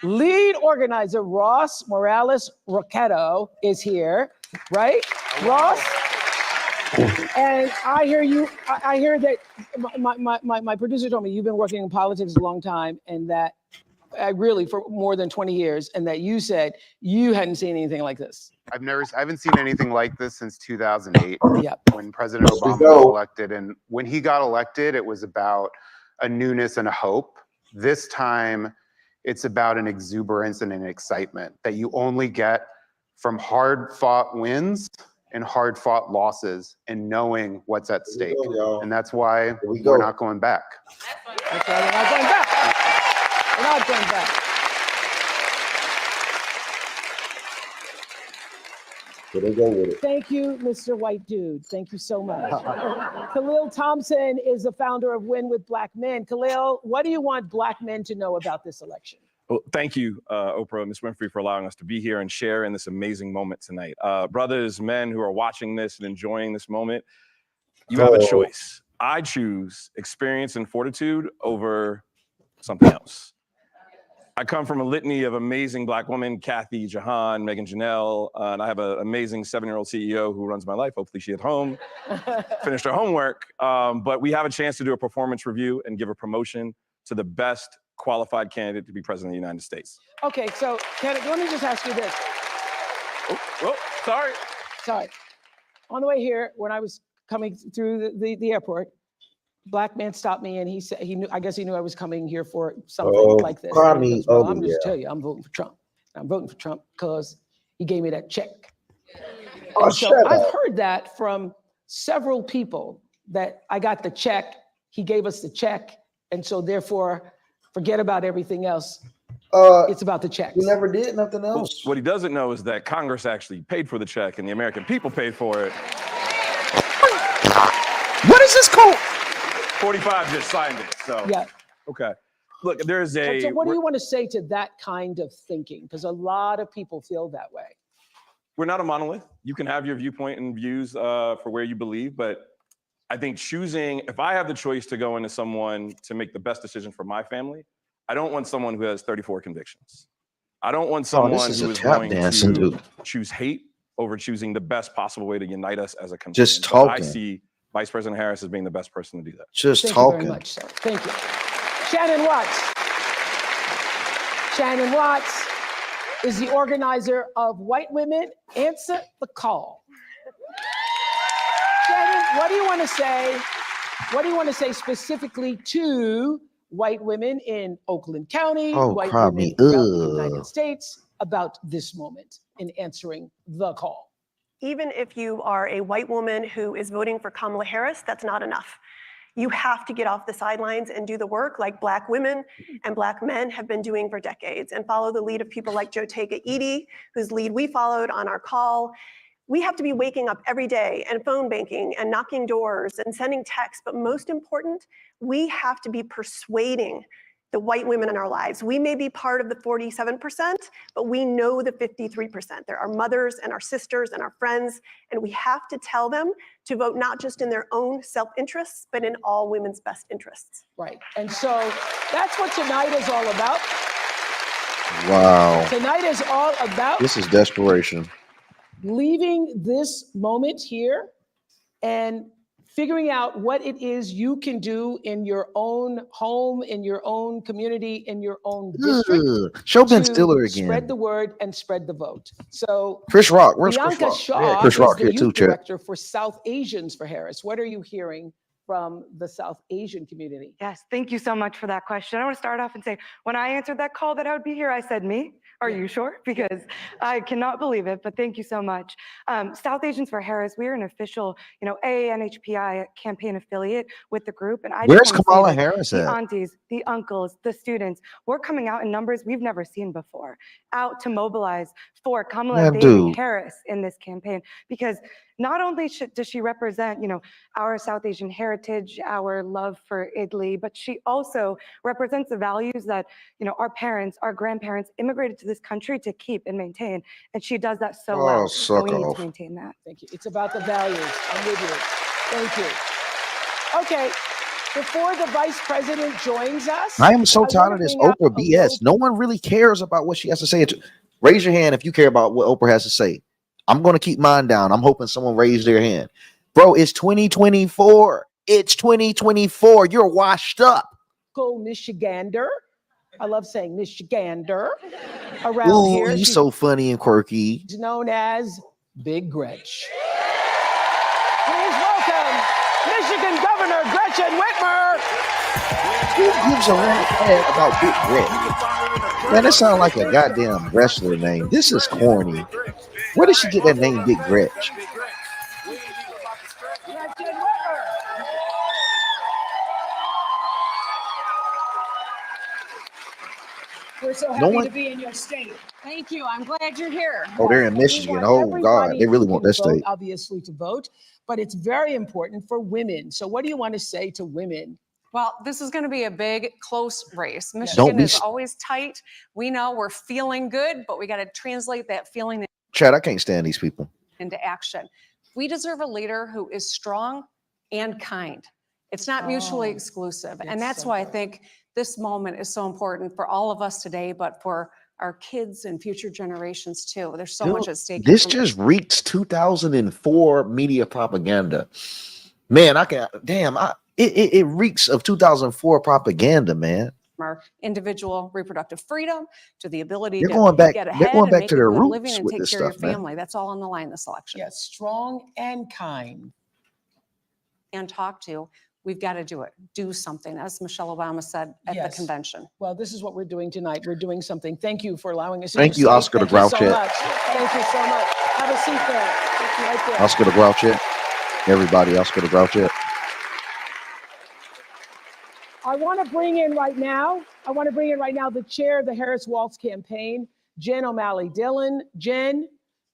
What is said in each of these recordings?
Lead organizer Ross Morales Roquetto is here, right? Oh, Ross? Wow. And I hear that my producer told me you've been working in politics a long time, and that really for more than 20 years, and that you said you hadn't seen anything like this. I haven't seen anything like this since 2008, yep. when President Obama was elected. And when he got elected, it was about a newness and a hope. This time, it's about an exuberance and an excitement that you only get from hard-fought wins and hard-fought losses and knowing what's at stake. And that's why we're not going back. That's why we're not going back. We're not going back. Thank you, Mr. White Dude. Thank you so much. Khalil Thompson is the founder of Win with Black Men. Khalil, what do you want Black men to know about this election? Well, thank you, Oprah and Ms. Winfrey, for allowing us to be here and share in this amazing moment tonight. Brothers, men who are watching this and enjoying this moment, you have a choice. I choose experience and fortitude over something else. I come from a litany of amazing Black women, Kathy, Jahan, Megan Janelle, and I have an amazing 7-year-old CEO who runs my life. Hopefully she's at home, finished her homework. But we have a chance to do a performance review and give a promotion to the best qualified candidate to be president of the United States. Okay, so let me just ask you this. Sorry. Sorry. On the way here, when I was coming through the airport, Black man stopped me and he said I guess he knew I was coming here for something like this. I'm just tell you, I'm voting for Trump. I'm voting for Trump because he gave me that check. And so I've heard that from several people, that I got the check, he gave us the check, and so therefore forget about everything else. It's about the checks. We never did nothing else. What he doesn't know is that Congress actually paid for the check and the American people paid for it. What is this called? 45 just signed it, so. Yeah. Okay. Look, there's a... So what do you want to say to that kind of thinking? Because a lot of people feel that way. We're not a monolith. You can have your viewpoint and views for where you believe, but I think choosing, if I have the choice to go into someone to make the best decision for my family, I don't want someone who has 34 convictions. I don't want someone who is going to choose hate over choosing the best possible way to unite us as a country. Just talking. I see Vice President Harris as being the best person to do that. Just talking. Thank you very much, sir. Thank you. Shannon Watts. Shannon Watts is the organizer of White Women Answer the Call. Shannon, what do you want to say? What do you want to say specifically to white women in Oakland County, white women throughout the United States about this moment in answering the call? Even if you are a white woman who is voting for Kamala Harris, that's not enough. You have to get off the sidelines and do the work like Black women and Black men have been doing for decades, and follow the lead of people like Jotega Edie, whose lead we followed on our call. We have to be waking up every day and phone banking and knocking doors and sending texts, but most important, we have to be persuading the white women in our lives. We may be part of the 47%, but we know the 53%. They're our mothers and our sisters and our friends, and we have to tell them to vote not just in their own self-interests, but in all women's best interests. Right, and so that's what tonight is all about. Wow. Tonight is all about— this is desperation. Leaving this moment here and figuring out what it is you can do in your own home, in your own community, in your own district. Show Ben Stiller again. Spread the word and spread the vote. So Chris Rock, where's Chris Bianca Rock? Shaw Chris Rock is the here too, youth director for South Asians for Harris. What are you hearing from the South Asian community? Yes, thank you so much for that question. I want to start off and say, when I answered that call that I would be here, I said me. Are you sure? Because I cannot believe it, but thank you so much. South Asians for Harris, we're an official, AANHPI campaign affiliate with the group. And where's Kamala Harris at? The aunties, the uncles, the students, we're coming out in numbers we've never seen before, out to mobilize for Kamala Harris in this campaign, because not only does she represent, our South Asian heritage, our love for Italy, but she also represents the values that, our parents, our grandparents immigrated to this country to keep and maintain. And she does that so well. So we need to maintain that. Thank you. It's about the values. I'm with you. Thank you. Okay. Before the vice president joins us, I am so I tired wanna of this bring out Oprah a BS. little- No one really cares about what she has to say. Raise your hand if you care about what Oprah has to say. I'm going to keep mine down. I'm hoping someone raised their hand. Bro, it's 2024. It's 2024. You're washed up. Go Michigander. I love saying Michigander. Around Ooh, here, you she's so funny and quirky. known as Big Gretch. Please welcome Michigan Governor Gretchen Whitmer. Who gives a rat about Big Gretch? Man, that sounds like a goddamn wrestler name. This is corny. Where did she get that name, Big Gretch? Gretchen Whitmer. We're so happy to be in your state. Thank you. I'm glad you're here. Oh, they're in We Michigan. want Oh, God. everybody They really who want can that vote, state. obviously, to vote, but it's very important for women. So what do you want to say to women? Well, this is going to be a big, close race. Don't Michigan be is always tight. We know we're feeling good, but we got to translate that feeling Chad, I can't stand these people. into action. We deserve a leader who is strong and kind. It's not mutually exclusive. And that's why I think this moment is so important for all of us today, but for our kids and future generations too. There's so much at stake. This just reeks 2004 media propaganda. Man, it reeks of 2004 propaganda, man. Our individual reproductive freedom to the ability They're to going back. get They're ahead going and back make to a their good living roots and with take this care of stuff, your man. family. That's all on the line this election. Yes, strong and kind. And talk to, we've got to do it. Do something, as Michelle Obama said at the Yes. convention. Well, this is what we're doing tonight. We're doing something. Thank you for allowing us. Thank in you, your Oscar state. the Thank you so Grouchet. much. Thank you so much. Have a seat there. Right there. Oscar the Grouchet. Everybody, Oscar the Grouchet. I want to bring in right now the chair of the Harris Waltz campaign, Jen O'Malley Dillon. Jen,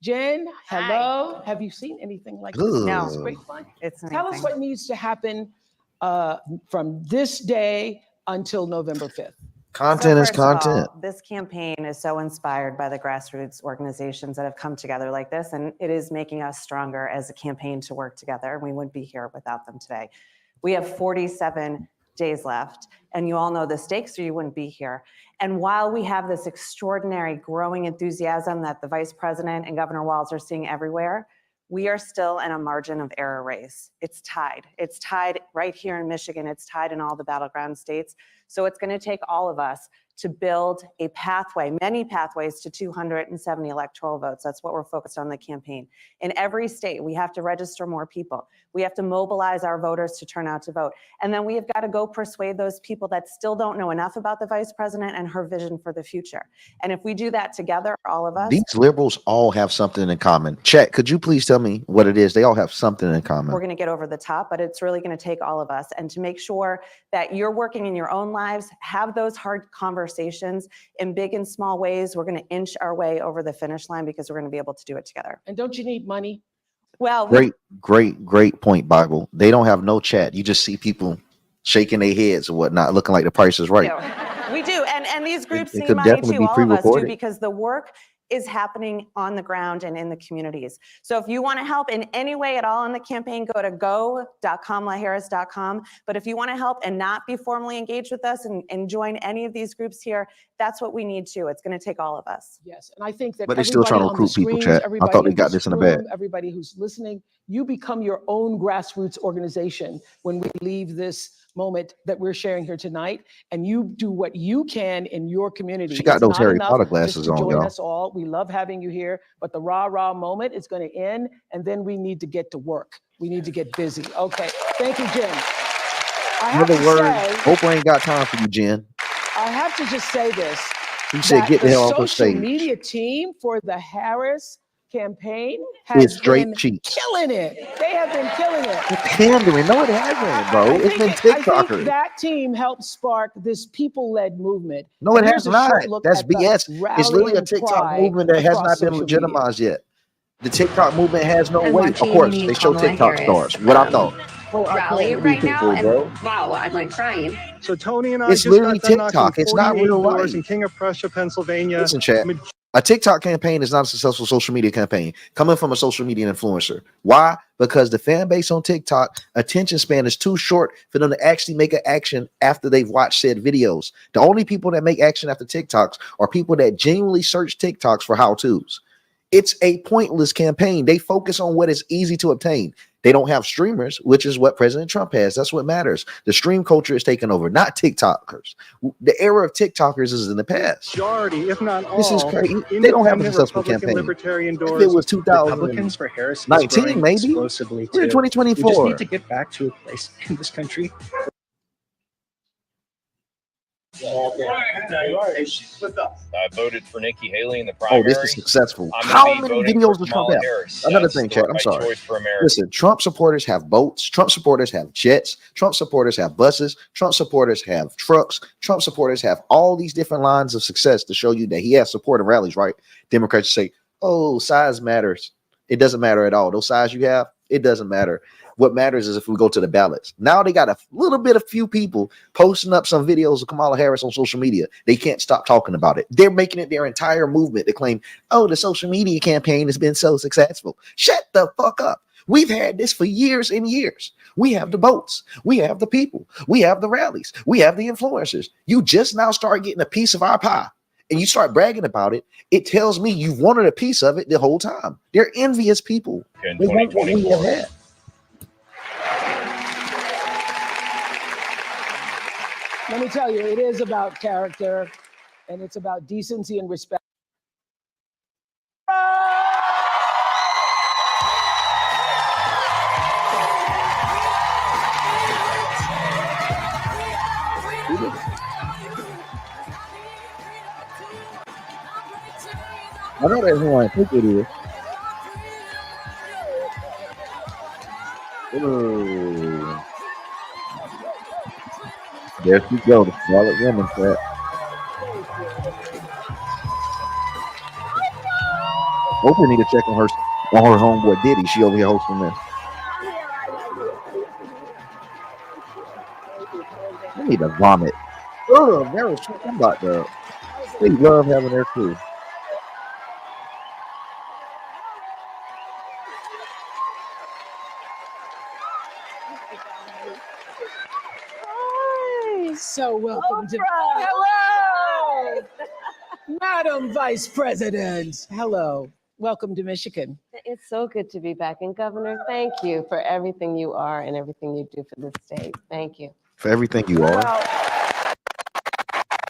hello. Hi. Have you seen anything like this? No. It's great fun. It's Tell us what needs to happen from this day until November 5th. Content is first of all, content. this campaign is so inspired by the grassroots organizations that have come together like this, and it is making us stronger as a campaign to work together. We wouldn't be here without them today. We have 47 days left, and you all know the stakes or you wouldn't be here. And while we have this extraordinary growing enthusiasm that the Vice President and Governor Walz are seeing everywhere, we are still in a margin of error race. It's tied. It's tied right here in Michigan. It's tied in all the battleground states. So it's going to take all of us to build a pathway, many pathways to 270 electoral votes. That's what we're focused on in the campaign. In every state, we have to register more people. We have to mobilize our voters to turn out to vote. And then we have got to go persuade those people that still don't know enough about the Vice President and her vision for the future. And if we do that together, all of us. These liberals all have something in common. Chet, could you please tell me what it is? They all have something in common. We're going to get over the top, but it's really going to take all of us. And to make sure that you're working in your own lives, have those hard conversations in big and small ways. We're going to inch our way over the finish line because we're going to be able to do it together. And don't you need money? Well, Great point, Bible. They don't have no chat. You just see people shaking their heads or whatnot, looking like the price is right. we do. And these groups It need could money definitely too. be All of us do, pre-recorded. because the work is happening on the ground and in the communities. So if you want to help in any way at all in the campaign, go to go.kamalaharris.com. But if you want to help and not be formally engaged with us and join any of these groups here, that's what we need too. It's going to take all of us. Yes, and I think that But they're still trying to everybody on the recruit people, screens, chat. I everybody thought they in got this in the room, bag. everybody who's listening, you become your own grassroots organization when we leave this moment that we're sharing here tonight, and you do what you can in your community. She got It's those not Harry enough Potter just glasses to on, join y'all. us all. We love having you here, but the rah-rah moment is going to end, and then we need to get to work. We need to get busy. Okay, thank you, Jen. I In have other to words, say, Oprah ain't got time for you, Jen. I have to just say this. He said, that get the hell off the social stage. media team for the Harris campaign It's has straight been cheeks. killing it. They have been killing it. It's pandering. No, it hasn't, bro. It's been I TikTokers. think that team helped spark this people-led movement. No, it And has here's a not. short look That's at the BS. It's literally a rallying TikTok cry movement that has across not been social media. legitimized yet. The TikTok movement has no I'm weight. Of watching course, they show Kamala TikTok Harris, stars. What I thought. rally These right now, people, bro. and wow, I'm like crying. So Tony and I It's just literally got done knocking TikTok. It's not 48 real doors life. in King of Prussia, Pennsylvania. Listen, chat. A TikTok campaign is not a successful social media campaign coming from a social media influencer. Why? Because the fan base on TikTok attention span is too short for them to actually make an action after they've watched said videos. The only people that make action after TikToks are people that genuinely search TikToks for how-tos. It's a pointless campaign. They focus on what is easy to obtain. They don't have streamers, which is what President Trump has. That's what matters. The stream culture is taking over, not TikTokers. The era of TikTokers is in the past. Majority, if not all, This is crazy. They don't have a successful campaign. Libertarian If it was Republicans for Harris is 2019, growing maybe. explosively We're in too. We just 2024. need to get back to a place in this country. I voted for Nikki Haley in the Oh, primary. this is successful. I'm How gonna be many voting videos for does Trump Kamala have? Harris. Another That's thing, the Chad, I'm right sorry. choice for America. Listen, Trump supporters have boats. Trump supporters have jets. Trump supporters have buses. Trump supporters have trucks. Trump supporters have all these different lines of success to show you that he has support in rallies, right? Democrats say, oh, size matters. It doesn't matter at all. Those size you have, it doesn't matter. What matters is if we go to the ballots. Now they got a little bit of few people posting up some videos of Kamala Harris on social media. They can't stop talking about it. They're making it their entire movement to claim, oh, the social media campaign has been so successful. Shut the fuck up. We've had this for years and years. We have the votes. We have the people. We have the rallies. We have the influencers. You just now start getting a piece of our pie and you start bragging about it. It tells me you've wanted a piece of it the whole time. They're envious people. They want what we have had. Let me tell you, it is about character and it's about decency and respect. I know that's who I think it is. Ooh. There she goes, the Scarlet Woman trap. Oprah need to check on her homeboy Diddy. She over here hosting this. I need to vomit. Oh, Meryl Streep, I'm about to. They love having their crew. So welcome to Oprah. Hello, Madam Vice President. Hello, welcome to Michigan. It's so good to be back. And Governor, thank you for everything you are and everything you do for this state. Thank you. For everything you are. Well,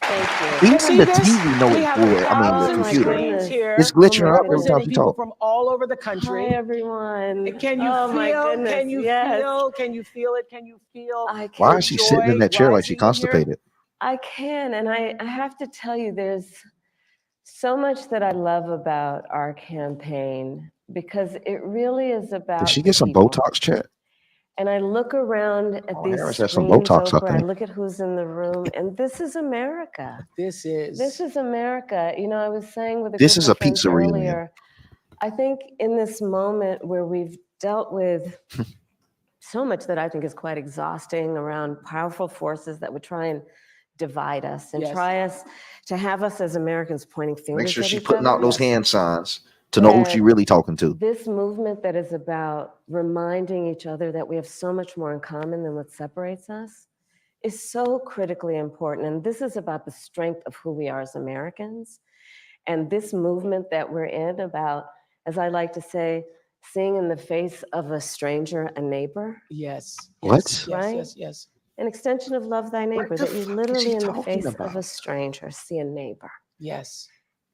Thank you. Even the TV know it for. I mean, the computer. Here It's glitching up every time representing she people talks. from all over the country. Hi, everyone. Can you Oh, my feel? goodness, Can you yes. feel? Can you feel it? Can you feel? I can. Why is she sitting in that chair like she constipated? I can. And I have to tell you, there's so much that I love about our campaign because it really is about. Did she get some people. Botox, Chat? And I look around at these Harris has some screens, Botox, I Oprah, I think. look at who's in the room, and this is America. This is America. You know, I was saying with This group is of a friends pizza reunion. earlier, I think in this moment where we've dealt with so much that I think is quite exhausting around powerful forces that would try and divide us and try us to have us as Americans pointing fingers. Make sure at she's each putting out other. those hand signs to know who she really talking to. This movement that is about reminding each other that we have so much more in common than what separates us is so critically important. And this is about the strength of who we are as Americans. And this movement that we're in about, as I like to say, seeing in the face of a stranger a neighbor. Yes. What? Right? Yes. An extension of love thy neighbor, that you literally in the face of about? a stranger see a neighbor. Yes.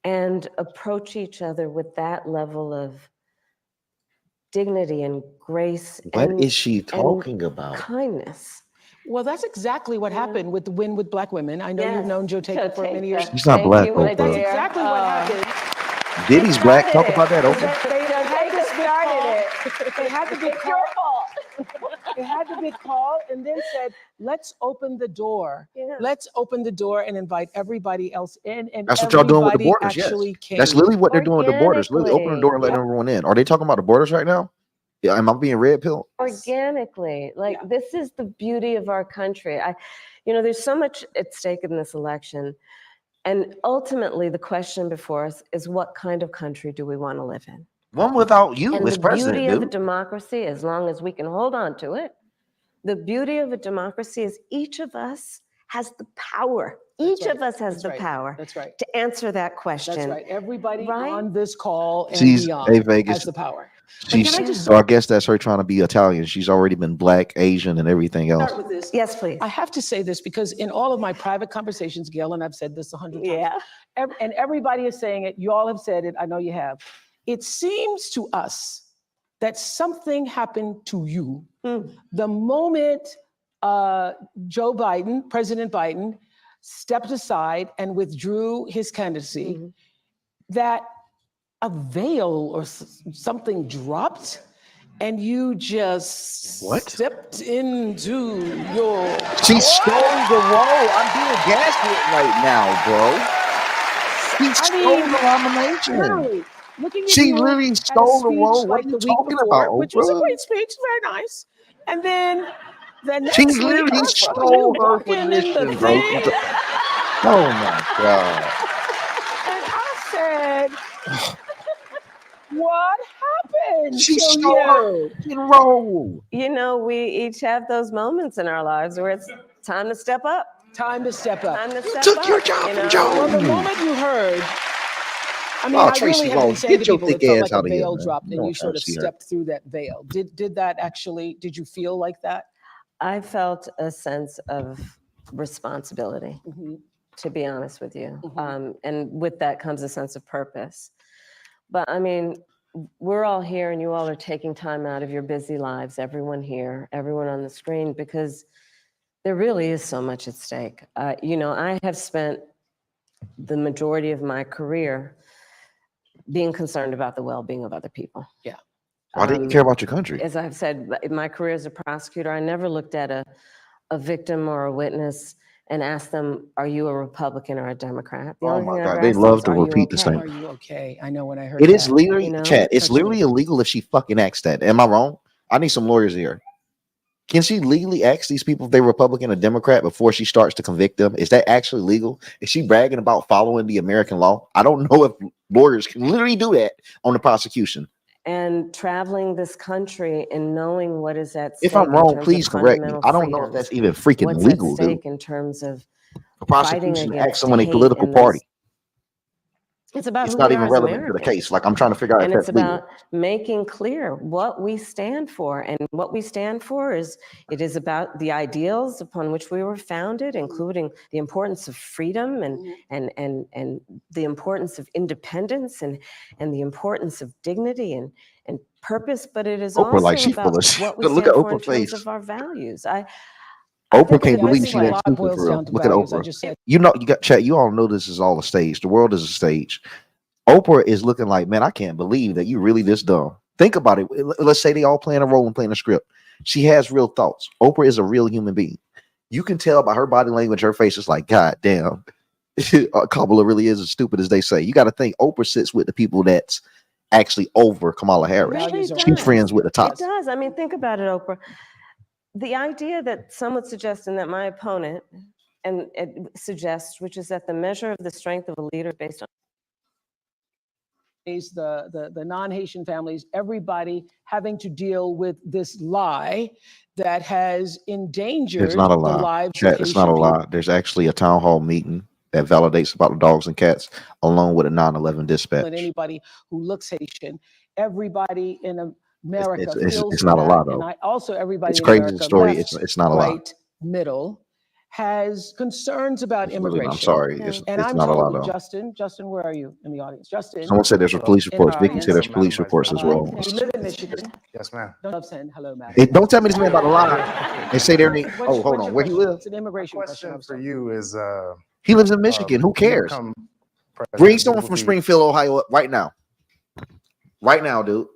And approach each other with that level of dignity and grace. What and, is she talking about? Kindness. Well, that's exactly what happened with the Win with Black Women. I know you've known Joe Taker for many years. She's not black, Oprah. That's exactly what happened. Diddy's black. Talk about that, Oprah. They had the big call. They had the big call and then said, let's open the door. Let's open the door and invite everybody else in. And That's what y'all doing with the borders, yes. That's literally what they're doing with the borders. Literally open the door and let everyone in. Are they talking about the borders right now? Yeah, am I being red pilled? Organically, this is the beauty of our country. There's so much at stake in this election. And ultimately, the question before us is, what kind of country do we want to live in? One without you And as the president, beauty of a dude. democracy, as long as we can hold on to it, the beauty of a democracy is each of us has the power. Each of us has the power to answer that question. That's right. Everybody Right? on this call and She's beyond Vegas. has the power. So I guess that's her trying to be Italian. She's already been Black, Asian, and everything else. Start with this. Yes, please. I have to say this because in all of my private conversations, Gail, and I've said this 100 times, Yeah. and everybody is saying it, you all have said it, I know you have. It seems to us that something happened to you the moment President Biden, stepped aside and withdrew his candidacy, that a veil or something dropped and you just stepped into your... She stole the role. I'm being gaslit right now, bro. She stole the nomination. Literally, looking at She you literally at a stole the speech role. What like are you the week talking before, about, which was a Oprah? great speech, very nice. And then the next She week, literally you stole her walking in the position, bro. thing. Oh my God. And I said, what happened She to stole her you? role. You know, we each have those moments in our lives where it's time to step up. Time to step up. Time to You step took up, your job from Well, the Joe. moment you heard, I mean, Oh, I Tracy really have been Rose, saying get to your people, it thick felt ass like a out of here, veil man. dropped You and don't you have sort to of see her. stepped through that veil. Did that actually, did you feel like that? I felt a sense of responsibility, to be honest with you. And with that comes a sense of purpose. But I mean, we're all here and you all are taking time out of your busy lives, everyone here, everyone on the screen, because there really is so much at stake. You know, I have spent the majority of my career being concerned about the well-being of other people. Yeah. Why didn't you care about your country? As I've said, in my career as a prosecutor, I never looked at a victim or a witness and asked them, are you a Republican or a Democrat? The Oh only my thing I God, ever they asked them love is, to are you repeat the okay? same. Are you okay? I know when I heard It that. is literally, you know? chat, it's literally illegal if she fucking asks that. Am I wrong? I need some lawyers here. Can she legally ask these people if they're Republican or Democrat before she starts to convict them? Is that actually legal? Is she bragging about following the American law? I don't know if lawyers can literally do that on the prosecution. And traveling this country and knowing what is at stake. If I'm wrong, in terms please of correct me. fundamental I don't know if freedoms, that's even freaking what's legal, at stake dude. in terms of A fighting prosecution against acts someone a hate political and party. It's about It's who not we even are as relevant to the Americans. case. Like, I'm trying to figure out And if it's that's legal. about making clear what we stand for. And what we stand for is, it is about the ideals upon which we were founded, including the importance of freedom and the importance of independence and the importance of dignity and purpose. But it is Oprah, like, also she full about of shit. what we Look stand at for in Oprah's terms face. of our values. Oprah can't believe think she a that lot stupid boils for real. down to Look at values. I Oprah. just said, You know, you got chat. You all know this is all a stage. The world is a stage. Oprah is looking like, man, I can't believe that you really this dumb. Think about it. Let's say they all playing a role and playing a script. She has real thoughts. Oprah is a real human being. You can tell by her body language, her face is like, God damn, Kamala really is as stupid as they say. You got to think Oprah sits with the people that's actually over Kamala Harris. Really She's does. friends with the top. It does. I mean, think about it, Oprah. The idea that some would suggest, and that my opponent and it suggests, which is that the measure of the strength of a leader based on the non-Haitian families, everybody having to deal with this lie that has endangered It's not a the lie. lives Chat, of it's Haitian not a people. lie. There's actually a town hall meeting that validates about the dogs and cats, along with a 9/11 dispatch. And anybody who looks Haitian, everybody in America It's feels not a that. lie, though. And I also, everybody It's in crazy, the America, story. left, It's not a lie. right, middle, has concerns about It's really not. I'm immigration. sorry. And It's I'm not a lie, told, though. Justin, where are you in the audience? Justin. Someone said there's police reports. Vicky said there's police reports as well. You live in Michigan. Yes, ma'am. Don't love saying hello, madam. Hey, don't tell me this man about a lie and say there ain't. Oh, hold on. Where he live? It's an immigration question. For you is He lives in Michigan. Who cares? Bring someone from Springfield, Ohio up right now. Right now, dude.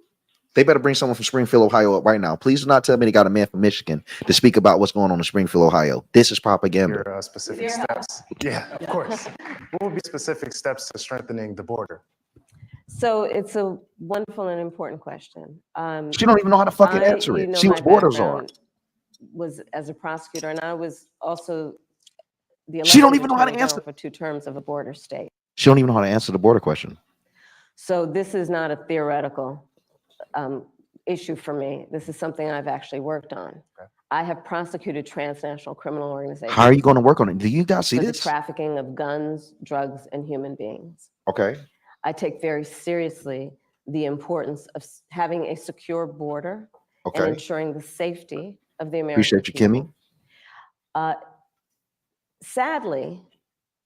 They better bring someone from Springfield, Ohio up right now. Please do not tell me they got a man from Michigan to speak about what's going on in Springfield, Ohio. This is propaganda. Your specific steps. Yeah, of course. What would be specific steps to strengthening the border? So it's a wonderful and important question. She don't even know how to fucking answer it. She was border czar. Was as a prosecutor, and I was also the She don't elected even know how to Attorney General answer. for 2 terms of a border state. She don't even know how to answer the border question. So this is not a theoretical issue for me. This is something I've actually worked on. Okay. I have prosecuted transnational criminal organizations. How are you going to work on it? Do you guys see for this? the trafficking of guns, drugs, and human beings. Okay. I take very seriously the importance of having a secure border and Okay. ensuring the safety of the American Appreciate you, people. Kimmy. Sadly,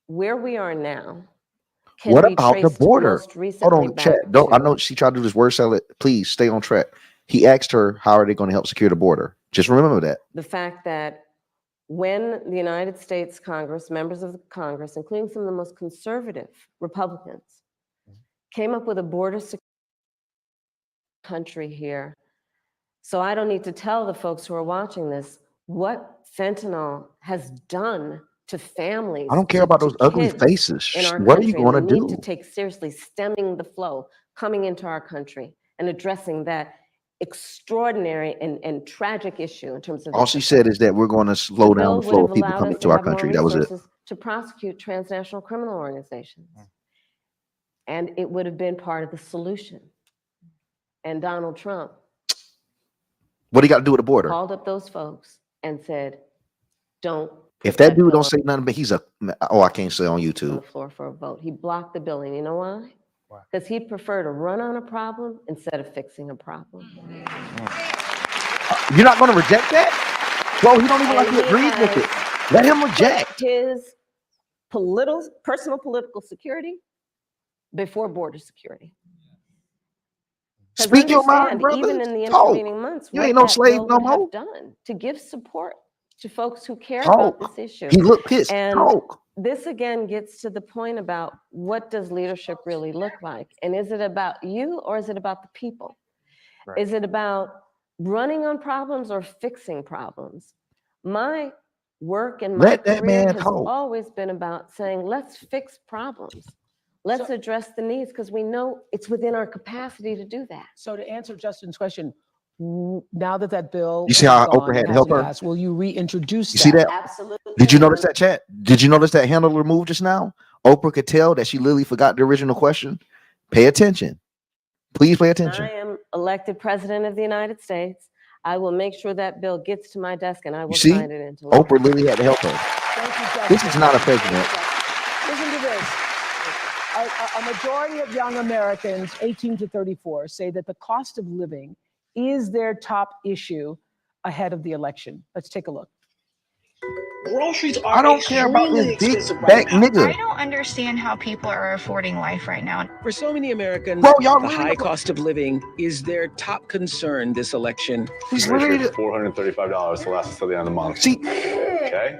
where we are now can What be about the traced border? most Hold recently on, chat. back Don't. I to- know she tried to do this word salad. Please stay on track. He asked her, how are they going to help secure the border? Just remember that. the fact that when the United States Congress, members of the Congress, including some of the most conservative Republicans, came up with a border security country here. So I don't need to tell the folks who are watching this what fentanyl has done to families. I don't care to- about to those ugly kids faces. in our What are you country, and going to we need do? to take seriously stemming the flow coming into our country and addressing that extraordinary and tragic issue in terms of All she said is that we're going to slow the down bill the would flow have of people allowed coming us to our have more country. That was it. resources to prosecute transnational criminal organizations. And it would have been part of the solution. And Donald Trump What do you got to do with the border? called up those folks and said, don't put If that dude bill don't say nothing, but he's a, oh, I can't say on on YouTube. the floor for a vote. He blocked the bill, and you know why? Why? Because he'd prefer to run on a problem instead of fixing a problem. You're not going to reject that? Bro, he don't even like And you he agreed with has it. Let him put reject. his personal political security before border security. 'Cause Speak your mind, understand, brother. even in the Talk. intervening months, You what ain't no that slave bill no would have more. done to give support to folks who care about Talk. this issue. He looked pissed. And Talk. this again gets to the point about what does leadership really look like? And is it about you or is it about the people? Right. Is it about running on problems or fixing problems? My work and my Let that career man has talk. always been about saying, let's fix problems. Let's address the needs because we know it's within our capacity to do that. So to answer Justin's question, now that that bill You see is how gone Oprah had and to help hasn't her? passed, will you reintroduce You see that? Absolutely. Did you notice that, chat? Did you notice that handle removed just now? Oprah could tell that she literally forgot the original question. Pay attention. Please pay attention. I am elected president of the United States. I will make sure that bill gets to my desk and I will You see? sign it into law. Oprah literally had to help her. Thank you, Justin. This is not a president. Listen to this. A majority of young Americans, 18 to 34, say that the cost of living is their top issue ahead of the election. Let's take a look. Groceries are I don't care about extremely this big expensive back right now. nigga. I don't understand how people are affording life right now. For so many Americans, Bro, y'all the really high look- cost of living is their top concern this election. He's literally $435 to last until the end of the month. See, Okay.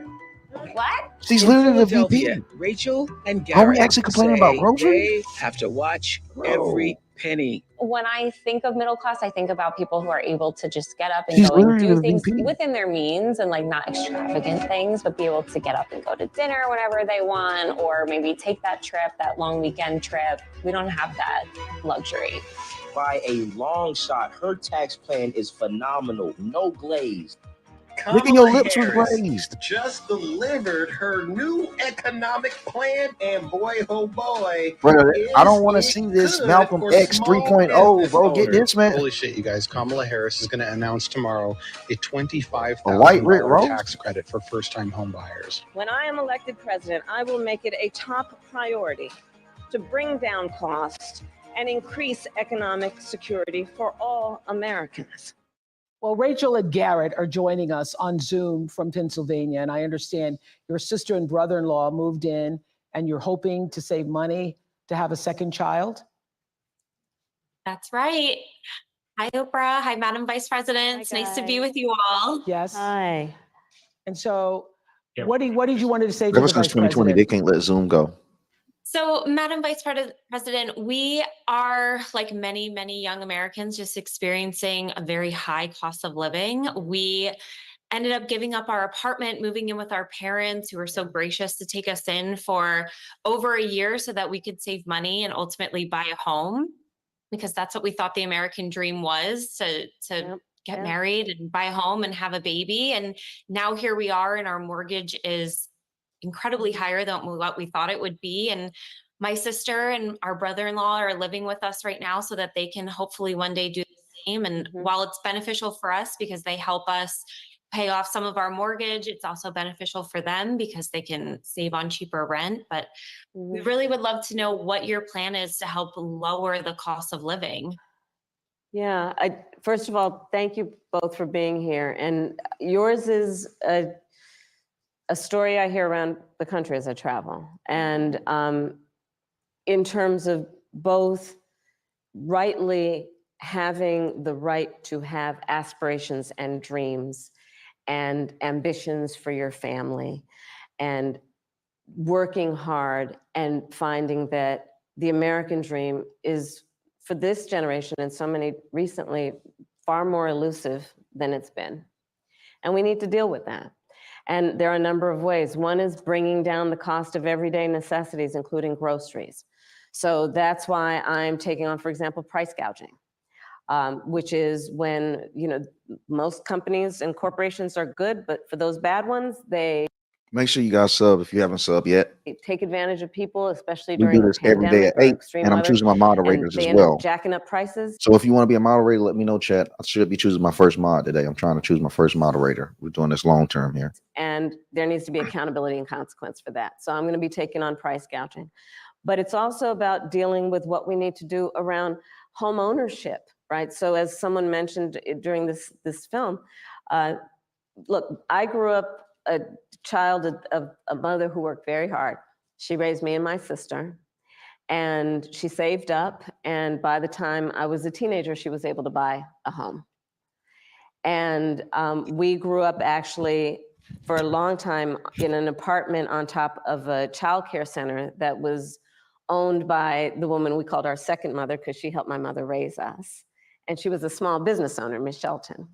What? she's In literally the VP. Philadelphia, Rachel and Are we Garrett actually complaining about say groceries? they have to watch Bro. every penny. When I think of middle class, I think about people who are able to just get up and She's go and literally do the things VP. within their means and like not extravagant things, but be able to get up and go to dinner whenever they want, or maybe take that trip, that long weekend trip. We don't have that luxury. By a long shot, her tax plan is phenomenal. No glaze. Look at your lips was Harris glazed. just delivered her new economic plan, and boy, oh boy, Bro, I don't is want to it see this good Malcolm for X small 3.0, business bro. Get owners. this, man. Holy shit, you guys. Kamala Harris is going to announce tomorrow a A white Rick $25,000 Ross? tax credit for first-time home buyers. When I am elected president, I will make it a top priority to bring down costs and increase economic security for all Americans. Well, Rachel and Garrett are joining us on Zoom from Pennsylvania, and I understand your sister and brother-in-law moved in, and you're hoping to save money to have a second child. That's right. Hi, Oprah. Hi, Madam Vice President. It's nice to be with you all. Yes. Hi. And so, what did you want to say to Ever the since Vice 2020, President? they can't let Zoom go. So, Madam Vice President, we are, like many, many young Americans, just experiencing a very high cost of living. We ended up giving up our apartment, moving in with our parents who were so gracious to take us in for over a year so that we could save money and ultimately buy a home, because that's what we thought the American dream was, to get married and buy a home and have a baby. And now here we are, and our mortgage is incredibly higher than what we thought it would be. And my sister and our brother-in-law are living with us right now so that they can hopefully one day do the same. And while it's beneficial for us because they help us pay off some of our mortgage, it's also beneficial for them because they can save on cheaper rent. But we really would love to know what your plan is to help lower the cost of living. Yeah, first of all, thank you both for being here. And yours is a story I hear around the country as I travel. And in terms of both rightly having the right to have aspirations and dreams and ambitions for your family, and working hard and finding that the American dream is, for this generation and so many recently, far more elusive than it's been. And we need to deal with that. And there are a number of ways. One is bringing down the cost of everyday necessities, including groceries. So that's why I'm taking on, for example, price gouging, which is when, most companies and corporations are good, but for those bad ones, they make sure you guys sub if you haven't subbed yet. take advantage of people, especially We during do this the every day pandemic at or 8, extreme and I'm weather, choosing my and moderators they as end up well. jacking up prices. So if you want to be a moderator, let me know, chat. I should be choosing my first mod today. I'm trying to choose my first moderator. We're doing this long term here. And there needs to be accountability and consequence for that. So I'm going to be taking on price gouging. But it's also about dealing with what we need to do around home ownership, right? So as someone mentioned during this film, look, I grew up a child of a mother who worked very hard. She raised me and my sister, and she saved up. And by the time I was a teenager, she was able to buy a home. And we grew up actually for a long time in an apartment on top of a childcare center that was owned by the woman we called our second mother because she helped my mother raise us. And she was a small business owner, Miss Shelton.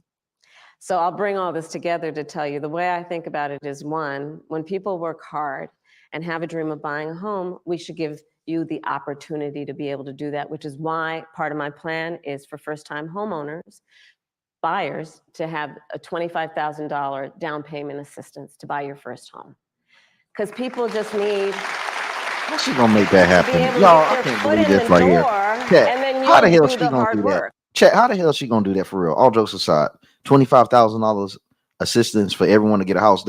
So I'll bring all this together to tell you the way I think about it is, one, when people work hard and have a dream of buying a home, we should give you the opportunity to be able to do that, which is why part of my plan is for first-time homeowners, buyers, to have a $25,000 down payment assistance to buy your first home. Because people just need... How's she gonna make that happen? Y'all, I can't believe this right here. Chat, how the hell she gonna do that? Chat, how the hell she gonna do that for real? All jokes aside, $25,000 assistance for everyone to get a house.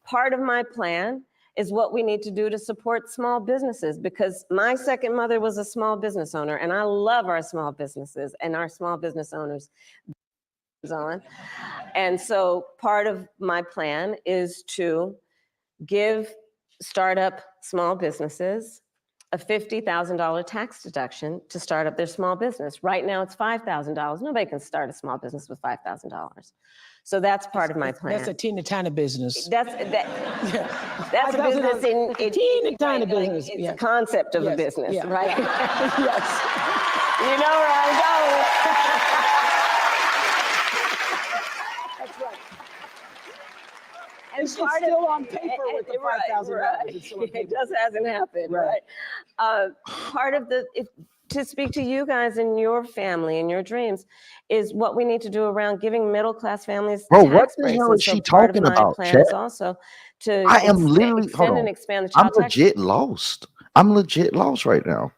Part of my plan is what we need to do to support small businesses, because my second mother was a small business owner, and I love our small businesses and our small business owners. And so part of my plan is to give startup small businesses a $50,000 tax deduction to start up their small business. Right now it's $5,000. Nobody can start a small business with $5,000. So that's part of my plan. That's a teeny tiny business. That's a business in teeny tiny business. It's a concept of a business, right? Yes. You know where I'm going. That's right. And it's still on paper with the $5,000. It just hasn't happened, right? Part of to speak to you guys and your family and your dreams is what we need to do around giving middle-class families Bro, tax what the breaks. hell is she part of talking my about, plan chat? is also to I am literally, hold extend on. and expand the I'm child tax legit lost. I'm legit lost right now.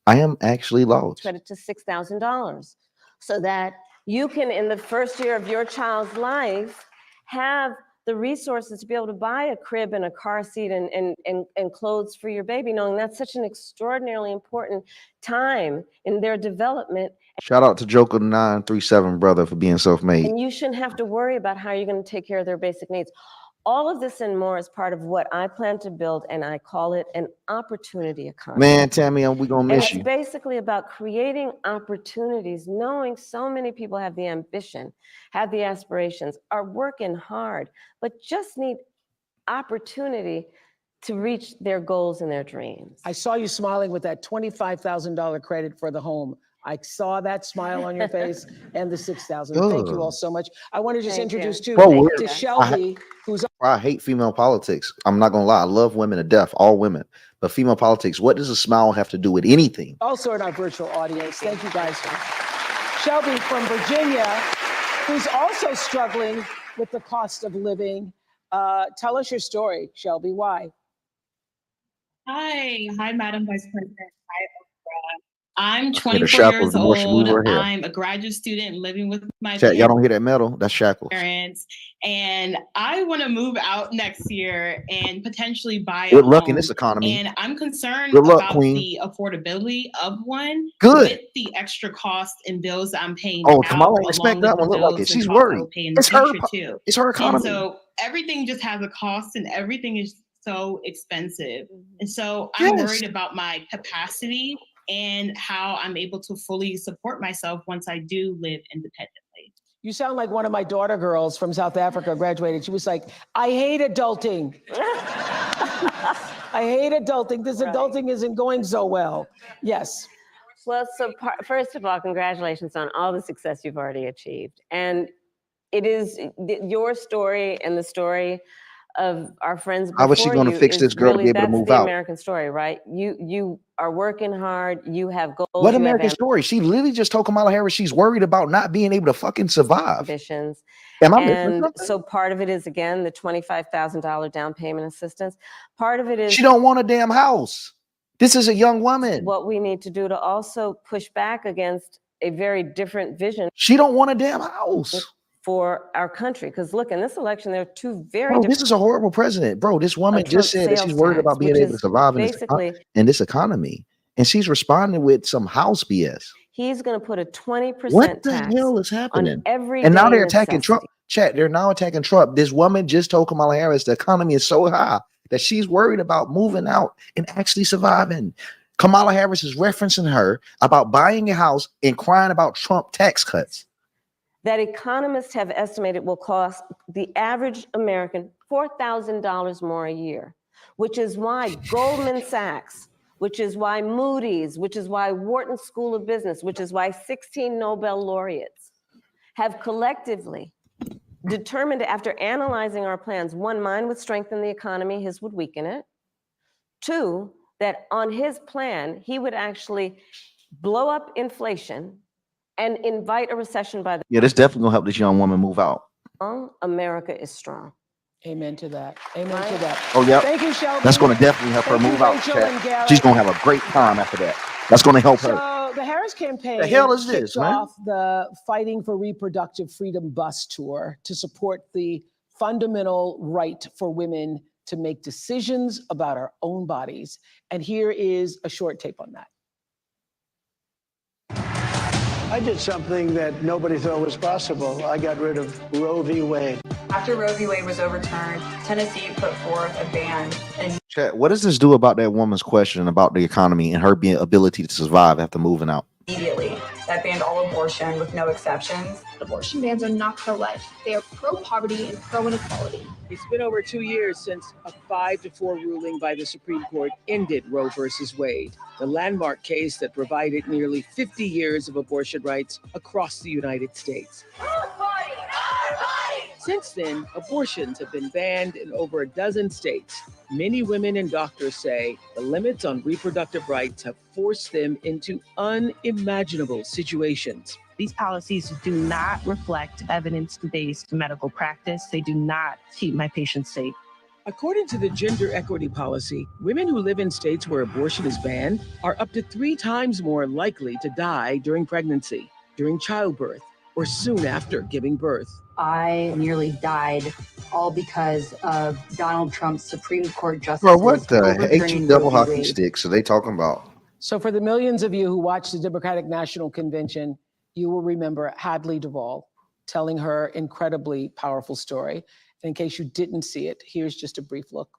I am actually lost. credit to $6,000 so that you can, in the first year of your child's life, have the resources to be able to buy a crib and a car seat and clothes for your baby, knowing that's such an extraordinarily important time in their development. Shout out to Joker 937 brother for being self-made. And you shouldn't have to worry about how you're going to take care of their basic needs. All of this and more is part of what I plan to build, and I call it an opportunity economy. Man, Tammy, we gonna miss you. It's basically about creating opportunities, knowing so many people have the ambition, have the aspirations, are working hard, but just need opportunity to reach their goals and their dreams. I saw you smiling with that $25,000 credit for the home. I saw that smile on your face and the $6,000. Thank you all so much. I want to just introduce to Shelby, who's. I hate female politics. I'm not gonna lie. I love women to death, all women. But female politics, what does a smile have to do with anything? Also in our virtual audience. Thank you guys. Shelby from Virginia, who's also struggling with the cost of living. Tell us your story, Shelby. Why? Hi, Madam Vice President. Hi, Oprah. I'm Hear the 24 shackles, years the more she move old. her hair. I'm a graduate student living with my Chat, y'all don't hear that metal? That's shackles. parents, and I want to move out next year and potentially buy a Good luck in home. this economy. And I'm concerned Good luck, about Queen. the affordability of one Good. with the extra cost and bills that I'm paying Oh, out, Kamala ain't expect along with that the one. Look like it. bills and She's costs I worried. will pay in the It's her. future too. It's her And economy. so everything just has a cost, and everything is so expensive. And so I'm worried about my capacity and how I'm able to fully support myself once I do live independently. You sound like one of my daughter girls from South Africa graduated. She was like, I hate adulting. I hate adulting. This adulting isn't going so well. Yes. Well, so first of all, congratulations on all the success you've already achieved. And it is your story and the story of our friends before you. How is she going to fix this girl to be able to move That's the out? American story, right? You are working hard. You have goals. What you American have story? She literally just told Kamala Harris she's worried about not being able to fucking survive. ambitions. Am I missing And something? so part of it is, again, the $25,000 down payment assistance. Part of it is She don't want a damn house. This is a young woman. what we need to do to also push back against a very different vision. She don't want a damn house for our country. Because look, in this election, there are two very Bro, different. this is a horrible president. Bro, this woman just said that she's worried about being able to survive in this economy. And she's responding with some house BS. He's going to put a 20% What the tax hell is happening? on every And now day they're attacking necessity. Trump. Chat, they're now attacking Trump. This woman just told Kamala Harris the economy is so high that she's worried about moving out and actually surviving. Kamala Harris is referencing her about buying a house and crying about Trump tax cuts. That economists have estimated will cost the average American $4,000 more a year, which is why Goldman Sachs, which is why Moody's, which is why Wharton School of Business, which is why 16 Nobel laureates have collectively determined, after analyzing our plans, one, mine would strengthen the economy, his would weaken it. Two, that on his plan, he would actually blow up inflation and invite a recession by the Yeah, this definitely gonna help this young woman move out. America is strong. Amen to that. Amen to that. Oh, yeah. Thank you, Shelby. That's gonna definitely help her Thank you, move out. Rachel Chat. and Garrett. She's gonna have a great time after that. That's gonna help her. So the Harris campaign The hell is this, kicked man? off the Fighting for Reproductive Freedom bus tour to support the fundamental right for women to make decisions about our own bodies. And here is a short tape on that. I did something that nobody thought was possible. I got rid of Roe v. Wade. After Roe v. Wade was overturned, Tennessee put forth a ban. And Chat, what does this do about that woman's question about the economy and her being ability to survive after moving out? immediately, that banned all abortion with no exceptions. Abortion bans are not pro-life. They are pro-poverty and pro-inequality. It's been over 2 years since a 5-4 ruling by the Supreme Court ended Roe versus Wade, the landmark case that provided nearly 50 years of abortion rights across the United States. Since then, abortions have been banned in over a dozen states. Many women and doctors say the limits on reproductive rights have forced them into unimaginable situations. These policies do not reflect evidence-based medical practice. They do not keep my patients safe. According to the gender equity policy, women who live in states where abortion is banned are up to 3 times more likely to die during pregnancy, during childbirth, or soon after giving birth. I nearly died, all because of Donald Trump's Supreme Court justice. Bro, what the HE double hockey sticks are they talking about? So for the millions of you who watched the Democratic National Convention, you will remember Hadley Duvall telling her incredibly powerful story. And in case you didn't see it, here's just a brief look.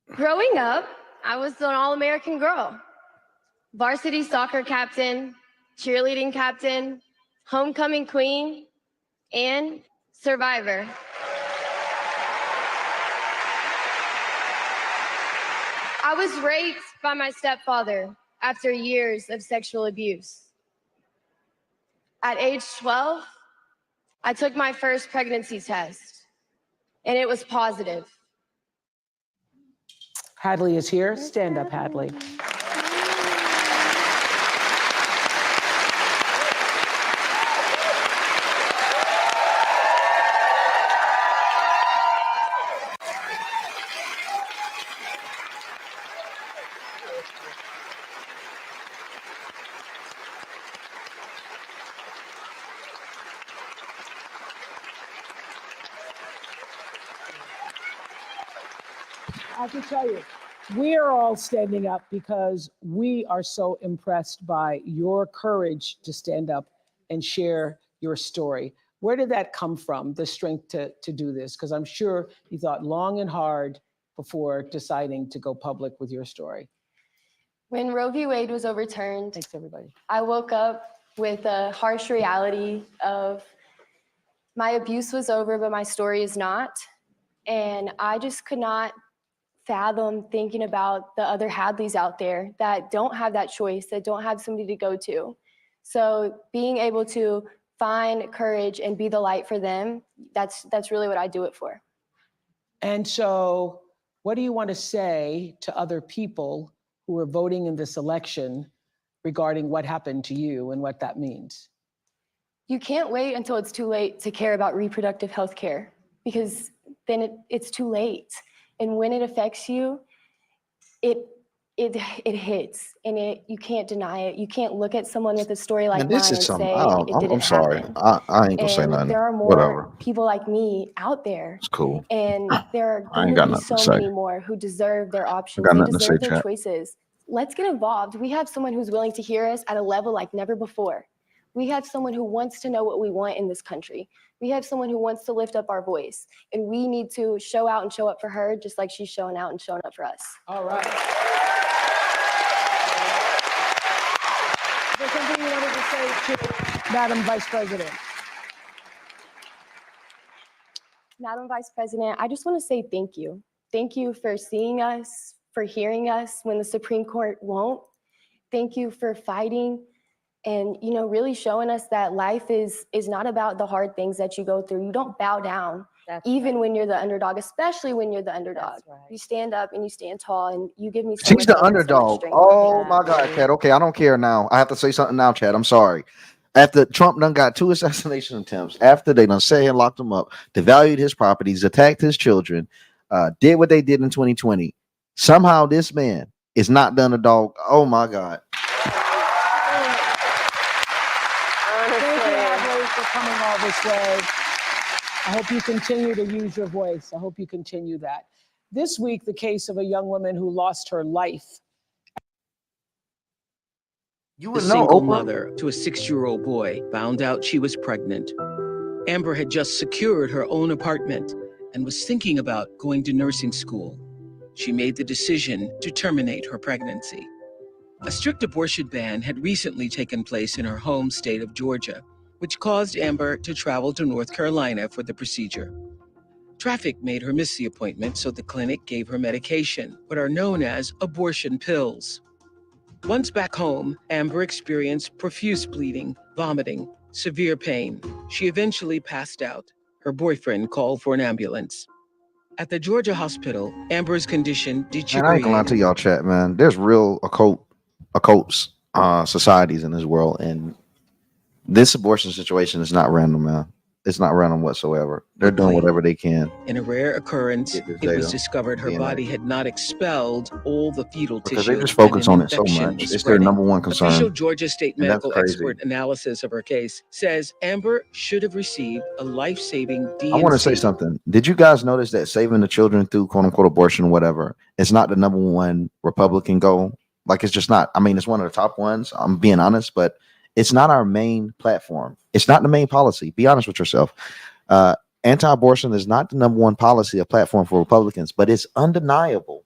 Growing up, I was an all-American girl. Varsity soccer captain, cheerleading captain, homecoming queen, and survivor. I was raped by my stepfather after years of sexual abuse. At age 12, I took my first pregnancy test, and it was positive. Hadley is here. Stand up, Hadley. I can tell you, we are all standing up because we are so impressed by your courage to stand up and share your story. Where did that come from, the strength to do this? Because I'm sure you thought long and hard before deciding to go public with your story. When Roe v. Wade was overturned, Thanks, everybody. I woke up with a harsh reality of my abuse was over, but my story is not. And I just could not fathom thinking about the other Hadleys out there that don't have that choice, that don't have somebody to go to. So being able to find courage and be the light for them, that's really what I do it for. And so what do you want to say to other people who are voting in this election regarding what happened to you and what that means? You can't wait until it's too late to care about reproductive health care, because then it's too late. And when it affects you, it hits, and you can't deny it. You can't look at someone with a story like mine and say it didn't I'm sorry. happen. I ain't gonna say And nothing. there are more Whatever. people like me out there. It's cool. And there are I ain't going got to be nothing to so say. many more who deserve their options. got They nothing to deserve say, their chat. choices. Let's get involved. We have someone who's willing to hear us at a level like never before. We have someone who wants to know what we want in this country. We have someone who wants to lift up our voice. And we need to show out and show up for her, just like she's showing out and showing up for us. All right. Is there something you wanted to say to Madam Vice President? Madam Vice President, I just want to say thank you. Thank you for seeing us, for hearing us when the Supreme Court won't. Thank you for fighting and, really showing us that life is not about the hard things that you go through. You don't bow down, even when you're the underdog, especially when you're the underdog. You stand up and you stand tall, and you give me so She's much the hope and so much underdog. strength. Oh my God, Chad. Okay, I don't care now. I have to say something now, Chad. I'm sorry. After Trump done got 2 assassination attempts, after they done set him, locked him up, devalued his properties, attacked his children, did what they did in 2020. Somehow this man is not the underdog. Oh my God. Thank you, Hadley, for coming all this way. I hope you continue to use your voice. I hope you continue that. This week, the case of a young woman who lost her life. A single mother to a 6-year-old boy found out she was pregnant. Amber had just secured her own apartment and was thinking about going to nursing school. She made the decision to terminate her pregnancy. A strict abortion ban had recently taken place in her home state of Georgia, which caused Amber to travel to North Carolina for the procedure. Traffic made her miss the appointment, so the clinic gave her medication, what are known as abortion pills. Once back home, Amber experienced profuse bleeding, vomiting, severe pain. She eventually passed out. Her boyfriend called for an ambulance. At the Georgia hospital, Amber's condition Man, I ain't gonna lie to deteriorated. y'all, chat, man. There's real occult societies in this world, and this abortion situation is not random, man. It's not random whatsoever. They're doing whatever they can. In a rare occurrence, it was data, discovered her DNA. body had not expelled all the fetal Because tissue. they just focus and on an it so infection much. was It's their spreading. number one concern. Official Georgia State And that's medical crazy. expert analysis of her case says Amber should have received a life-saving DNC. I want to say something. Did you guys notice that saving the children through quote unquote abortion or whatever is not the number one Republican goal? Like, it's just not. I mean, it's one of the top ones. I'm being honest, but it's not our main platform. It's not the main policy. Be honest with yourself. Anti-abortion is not the number one policy or platform for Republicans, but it's undeniable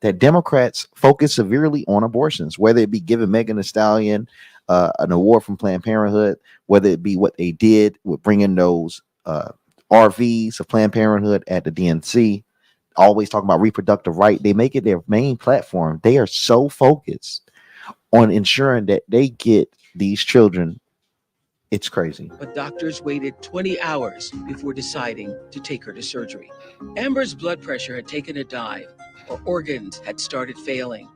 that Democrats focus severely on abortions, whether it be giving Megan Thee Stallion an award from Planned Parenthood, whether it be what they did with bringing those RVs of Planned Parenthood at the DNC, always talking about reproductive right. They make it their main platform. They are so focused on ensuring that they get these children. It's crazy. But doctors waited 20 hours before deciding to take her to surgery. Amber's blood pressure had taken a dive. Her organs had started failing.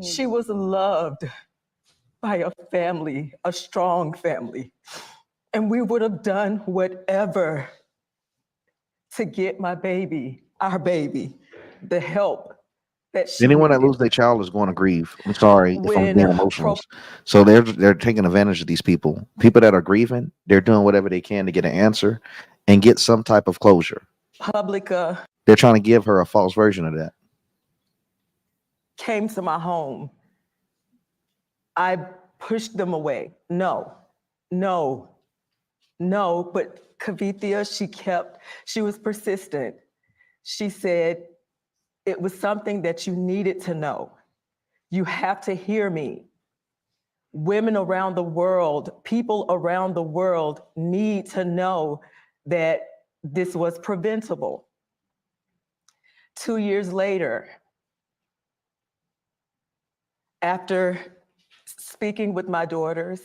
She was loved by a family, a strong family. And we would have done whatever to get my baby, our baby, the help that she Anyone that needed. loses their child is going to grieve. I'm sorry if I'm When being emotional. So they're taking advantage of these people. People that are grieving, they're doing whatever they can to get an answer and get some type of closure. Public They're trying to give her a false version of that. Came to my home. I pushed them away. No. But Kavithia, she was persistent. She said, it was something that you needed to know. You have to hear me. Women around the world, people around the world need to know that this was preventable. 2 years later, after speaking with my daughters,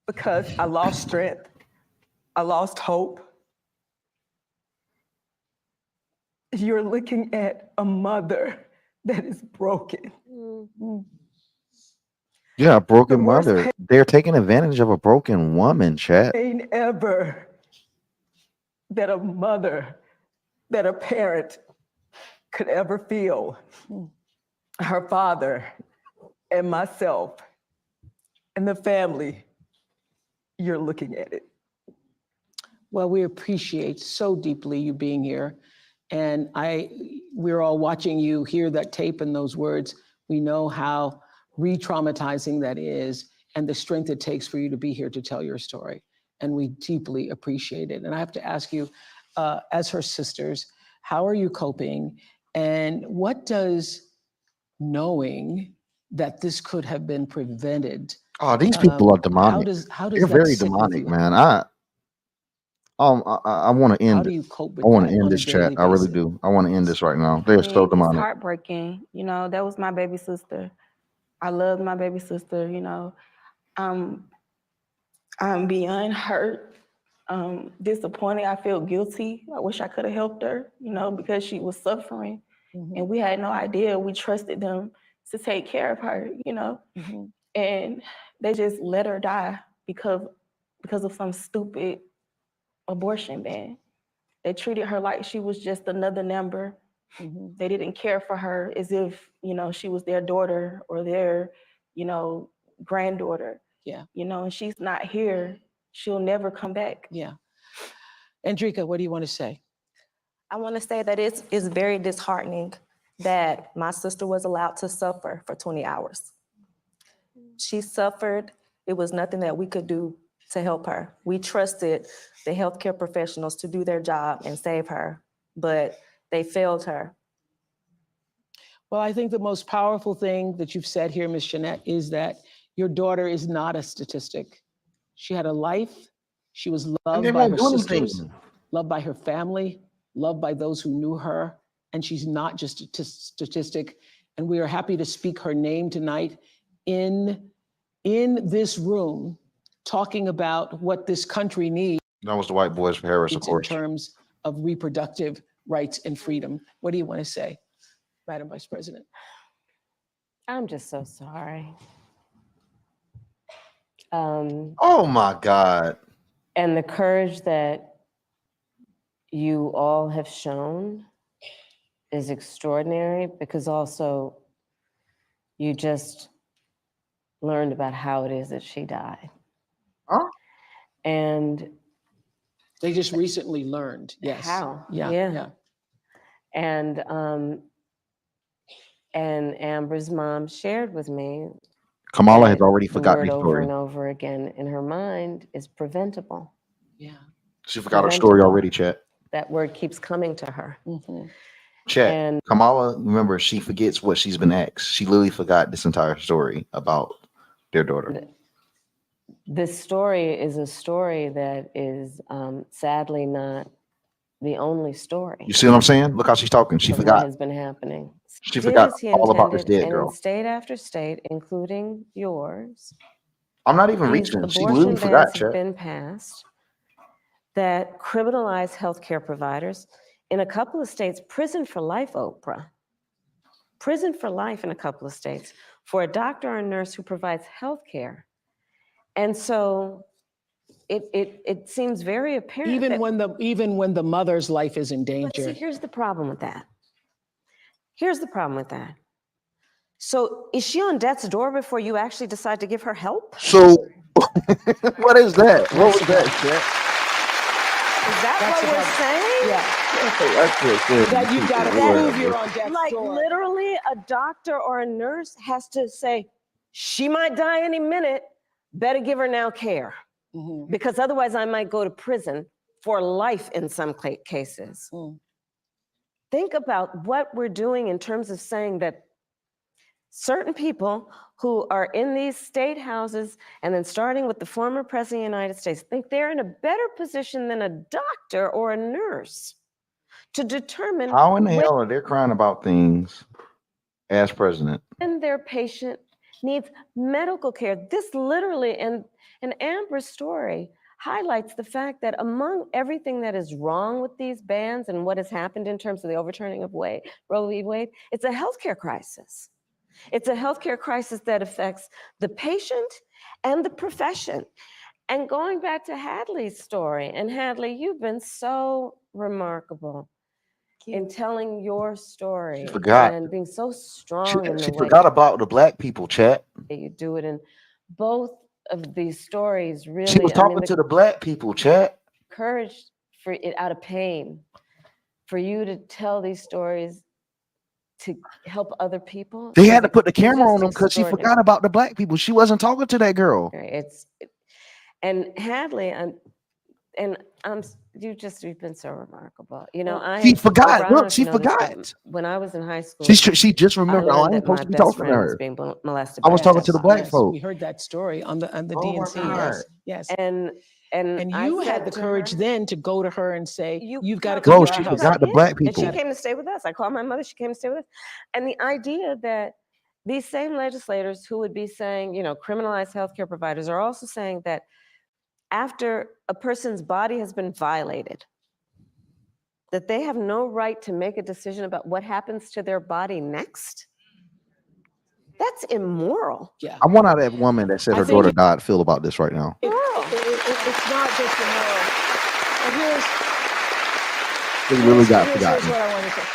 because I lost strength, I lost hope, you're looking at a mother that is broken. Yeah, a broken mother. They're taking advantage of a broken woman, chat. Pain ever that a mother, that a parent could ever feel. Her father and myself and the family, you're looking at it. Well, we appreciate so deeply you being here. And we're all watching you hear that tape and those words. We know how re-traumatizing that is and the strength it takes for you to be here to tell your story. And we deeply appreciate it. And I have to ask you, as her sisters, how are you coping? And what does knowing that this could have been prevented? Oh, these people are demonic. They're very demonic, man. I want to end. How do you cope with I want that to end on a this chat. daily I really basis? do. I want to end this right now. They're so It's demonic. heartbreaking. You know, that was my baby sister. I loved my baby sister, you know. I'm beyond hurt, disappointed. I feel guilty. I wish I could have helped her, you know, because she was suffering. And we had no idea. We trusted them to take care of her, you know. And they just let her die because of some stupid abortion ban. They treated her like she was just another number. They didn't care for her as if, you know, she was their daughter or their, you know, granddaughter. Yeah. You know, and she's not here. She'll never come back. Yeah. Andrika, what do you want to say? I want to say that it's very disheartening that my sister was allowed to suffer for 20 hours. She suffered. It was nothing that we could do to help her. We trusted the healthcare professionals to do their job and save her, but they failed her. Well, I think the most powerful thing that you've said here, Ms. Jeanette, is that your daughter is not a statistic. She had a life. She was loved by her sisters, loved by her family, loved by those who knew her, and she's not just a statistic. And we are happy to speak her name tonight in this room, talking about what this country needs. That was the white boys for Harris, of course. In terms of reproductive rights and freedom. What do you want to say, Madam Vice President? I'm just so sorry. Oh my God. And the courage that you all have shown is extraordinary, because also you just learned about how it is that she died. Huh? And they just recently learned. Yes. How? Yeah. And Amber's mom shared with me. Kamala has already forgotten the over story. and over again in her mind is preventable. Yeah. She forgot her story already, chat. That word keeps coming to her. Chat. And Kamala, remember, she forgets what she's been asked. She literally forgot this entire story about their daughter. This story is a story that is sadly not the only story. You see what I'm saying? Look how she's talking. She forgot. What has been happening. She forgot all about this dead and girl. in state after state, including yours, I'm not even reaching. She literally forgot, abortion bans have chat. been passed that criminalize healthcare providers. In a couple of states, prison for life, Oprah. Prison for life in a couple of states for a doctor or a nurse who provides healthcare. And so it seems very apparent. Even when the mother's life is in danger. But see, here's the problem with that. So is she on death's door before you actually decide to give her help? So what is that? What was that, chat? that That's what we're saying? Yeah. That you've got to prove you're on death's Like door. literally a doctor or a nurse has to say, she might die any minute, better give her now care. Because otherwise I might go to prison for life in some cases. Think about what we're doing in terms of saying that certain people who are in these state houses, and then starting with the former president of the United States, think they're in a better position than a doctor or a nurse to determine How in the hell are they crying about things as president? when their patient needs medical care. This literally, and Amber's story highlights the fact that among everything that is wrong with these bans and what has happened in terms of the overturning of Roe v. Wade, it's a healthcare crisis. It's a healthcare crisis that affects the patient and the profession. And going back to Hadley's story, and Hadley, you've been so remarkable in telling your story Forgot. and being so strong in the She way forgot about the black people, chat. you do it. And both of these stories really, She was talking to the black people, chat. courage for it out of pain, for you to tell these stories to help other people. They had to put the camera on them because she forgot about the black people. She wasn't talking to that girl. And Hadley, you've been so remarkable. You know, She forgot. Oprah, Look, she forgot. When I was in high school, She just remembered. I ain't supposed to be talking to her. being molested. I was talking to the black Yes, folk. we heard that story on the Oh my DNC. God. Yes. And you I had said the to courage her, then to go to her and say, you've got to Bro, come to she our house. forgot the black and she people. came to stay with us. I called my mother. She came to stay with us. And the idea that these same legislators who would be saying, criminalize healthcare providers are also saying that after a person's body has been violated, that they have no right to make a decision about what happens to their body next. That's immoral. Yeah. I want how that woman that said her daughter died feel about this right now. It's not just immoral. And They really got here's forgotten. what I want to say.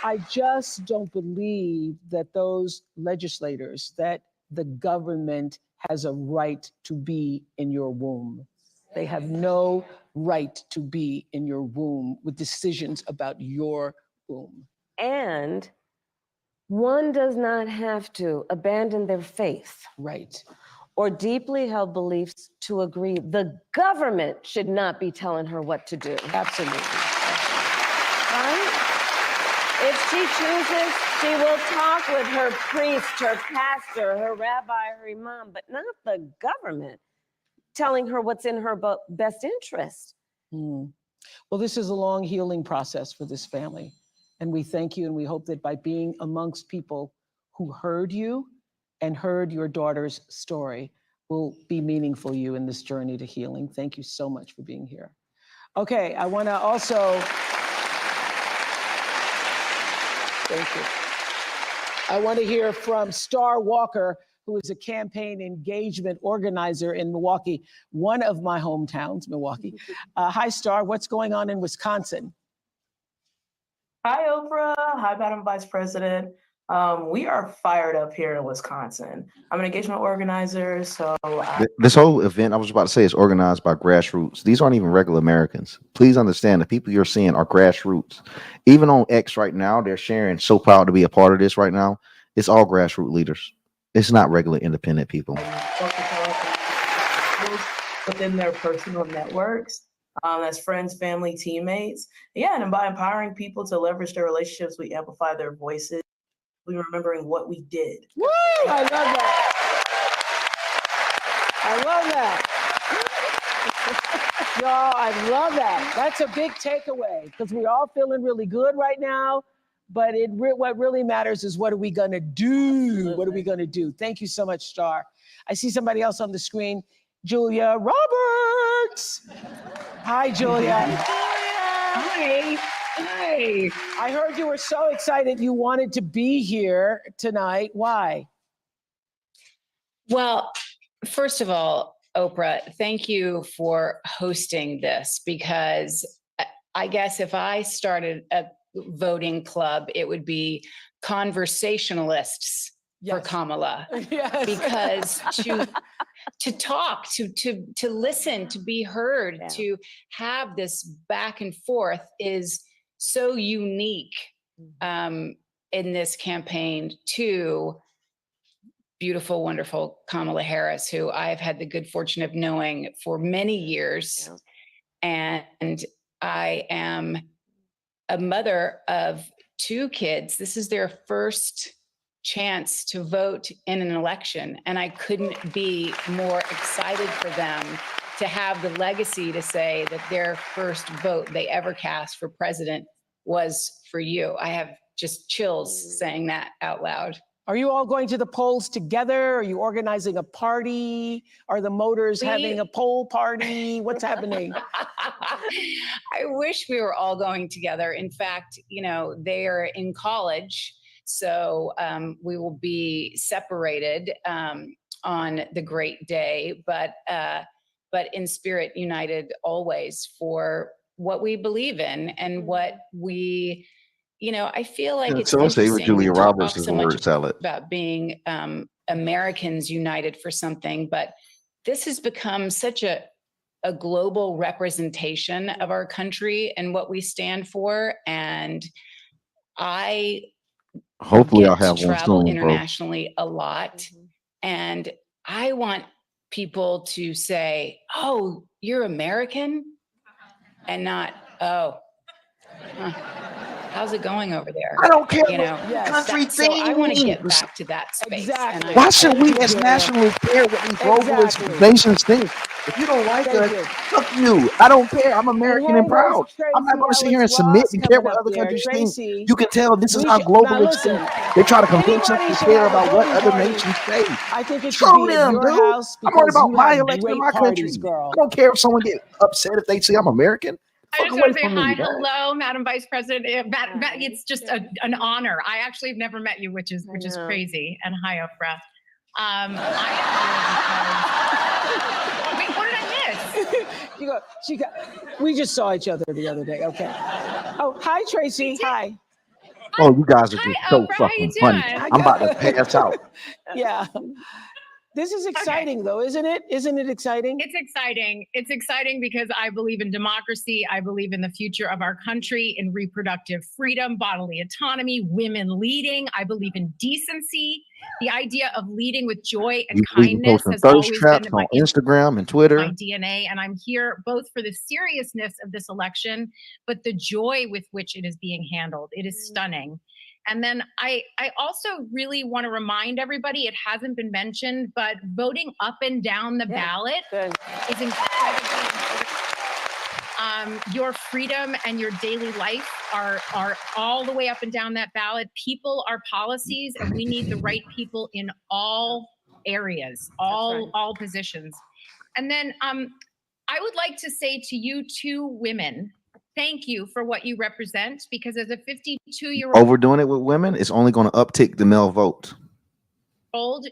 I just don't believe that those legislators, that the government has a right to be in your womb. They have no right to be in your womb with decisions about your womb. And one does not have to abandon their faith. Right. Or deeply held beliefs to agree the government should not be telling her what to do. Absolutely. Right? If she chooses, she will talk with her priest, her pastor, her rabbi, her imam, but not the government telling her what's in her best interest. Well, this is a long healing process for this family. And we thank you, and we hope that by being amongst people who heard you and heard your daughter's story will be meaningful to you in this journey to healing. Thank you so much for being here. Okay, I want to also, thank you. I want to hear from Star Walker, who is a campaign engagement organizer in Milwaukee, one of my hometowns, Milwaukee. Hi, Star, what's going on in Wisconsin? Hi, Oprah. Hi, Madam Vice President. We are fired up here in Wisconsin. I'm an engagement organizer, so This whole event, I was about to say, is organized by Grassroots. These aren't even regular Americans. Please understand, the people you're seeing are Grassroots. Even on X right now, they're sharing, so proud to be a part of this right now. It's all grassroots leaders. It's not regular independent people. within their personal networks, as friends, family, teammates. Yeah, and by empowering people to leverage their relationships, we amplify their voices. We remembering what we did. Woo! I love that. I love that. Y'all, I love that. That's a big takeaway because we're all feeling really good right now. But what really matters is what are we going to do? Absolutely. What are we going to do? Thank you so much, Star. I see somebody else on the screen, Julia Roberts. Hi, Julia. Hi. Hi. I heard you were so excited you wanted to be here tonight. Why? Well, first of all, Oprah, thank you for hosting this, because I guess if I started a voting club, it would be conversationalists for Kamala. Yes. Because to talk, to listen, to be heard, to have this back and forth is so unique in this campaign to beautiful, wonderful Kamala Harris, who I've had the good fortune of knowing for many years. And I am a mother of 2 kids. This is their first chance to vote in an election. And I couldn't be more excited for them to have the legacy to say that their first vote they ever cast for president was for you. I have just chills saying that out loud. Are you all going to the polls together? Are you organizing a party? Are the Motors having a poll party? What's happening? I wish we were all going together. In fact, they are in college, so we will be separated on the great day, but in spirit united always for what we believe in and what we. I feel like it's interesting Julia we talk Roberts is so a much word salad. about being Americans united for something, but this has become such a global representation of our country and what we stand for. And I Hopefully I'll get to have one travel soon, bro. internationally a lot, and I want people to say, "Oh, you're American," and not, "Oh, huh. How's it going over there?" I don't care what country so I want to get thinks. back to that space. Exactly. And Why should we as nationalists care what these globalist nations think? If you don't like us, fuck you. I don't care. I'm American and proud. I'm not going to sit here and submit and care what other countries think. You can tell this is how globalists think. They try to convince us to care about what other nations say. I think it should Screw be at them, your dude. house I'm worried because about you my have election in great my country. parties, girl. I don't care if someone get upset if they say I'm American. I Fuck just away want to say from me, hi, man. hello, Madam Vice President. It's just an honor. I actually have never met you, which is crazy. And hi, Oprah. Wait, what did I miss? We just saw each other the other day. Okay. Oh, hi, Tracy. Hi. Oh, you guys are just so Oprah, how fucking you funny. doing? I'm about to pass out. Yeah. This is exciting, though, isn't it? Isn't it exciting? It's exciting. It's exciting because I believe in democracy. I believe in the future of our country, in reproductive freedom, bodily autonomy, women leading. I believe in decency. The idea of leading with joy and kindness Posting has thirst always traps been on Instagram and Twitter. my DNA. And I'm here both for the seriousness of this election, but the joy with which it is being handled. It is stunning. And then I also really want to remind everybody, it hasn't been mentioned, but voting up and down the ballot is incredibly important. Your freedom and your daily life are all the way up and down that ballot. People are policies, and we need the right people in all areas, all positions. And then I would like to say to you 2 women, thank you for what you represent, because as a 52-year-old Overdoing it with women is only going to uptick the male vote.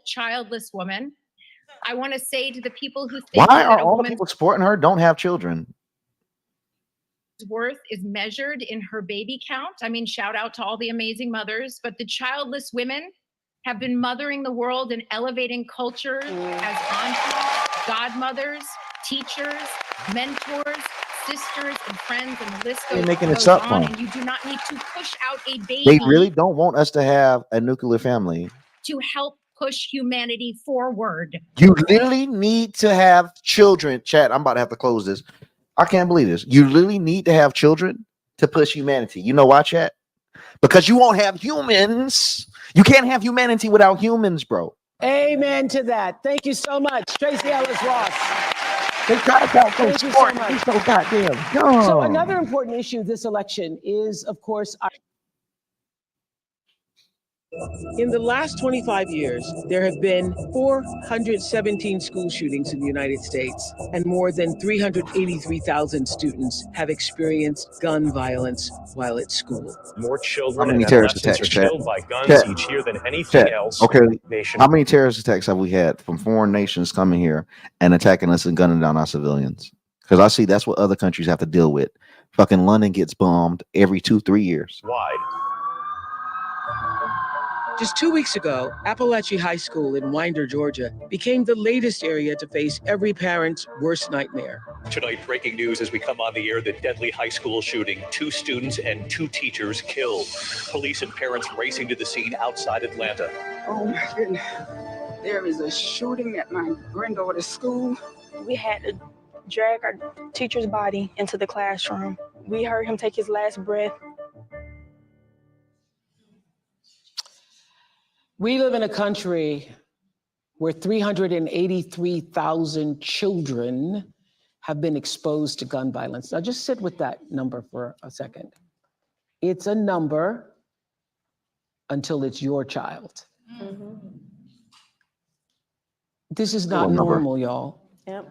Childless woman, I want to say to the people who think Why that are a all the woman's people supporting her don't have children? worth is measured in her baby count. I mean, shout out to all the amazing mothers, but the childless women have been mothering the world and elevating culture as aunties, godmothers, teachers, mentors, sisters, and friends, and the list They're goes making it on. suck for 'em. And you do not need to push out a baby They really don't want us to have a nuclear family. to help push humanity forward. You literally need to have children. Chat, I'm about to have to close this. I can't believe this. You literally need to have children to push humanity. You know why, chat? Because you won't have humans. You can't have humanity without humans, bro. Amen to that. Thank you so much, Tracy Ellis Ross. They try to count so Thank you so smart. much. He's so goddamn dumb. So another important issue this election is, of course, In the last 25 years, there have been 417 school shootings in the United States, and more than 383,000 students have experienced gun violence while at school. More children How many and terrorist adolescents attacks, are chat? killed by guns Chat. each year than anything Chat. else. Okay. Nation. How many terrorist attacks have we had from foreign nations coming here and attacking us and gunning down our civilians? Because I see that's what other countries have to deal with. Fucking London gets bombed every 2-3 years. Wide. Just 2 weeks ago, Appalachia High School in Winder, Georgia, became the latest area to face every parent's worst nightmare. Tonight, breaking news as we come on the air, the deadly high school shooting, 2 students and 2 teachers killed. Police and parents racing to the scene outside Atlanta. Oh my goodness. There is a shooting at my granddaughter's school. We had to drag our teacher's body into the classroom. We heard him take his last breath. We live in a country where 383,000 children have been exposed to gun violence. Now just sit with that number for a second. It's a number until it's your child. Mm-hmm. This is not normal, y'all. Yep.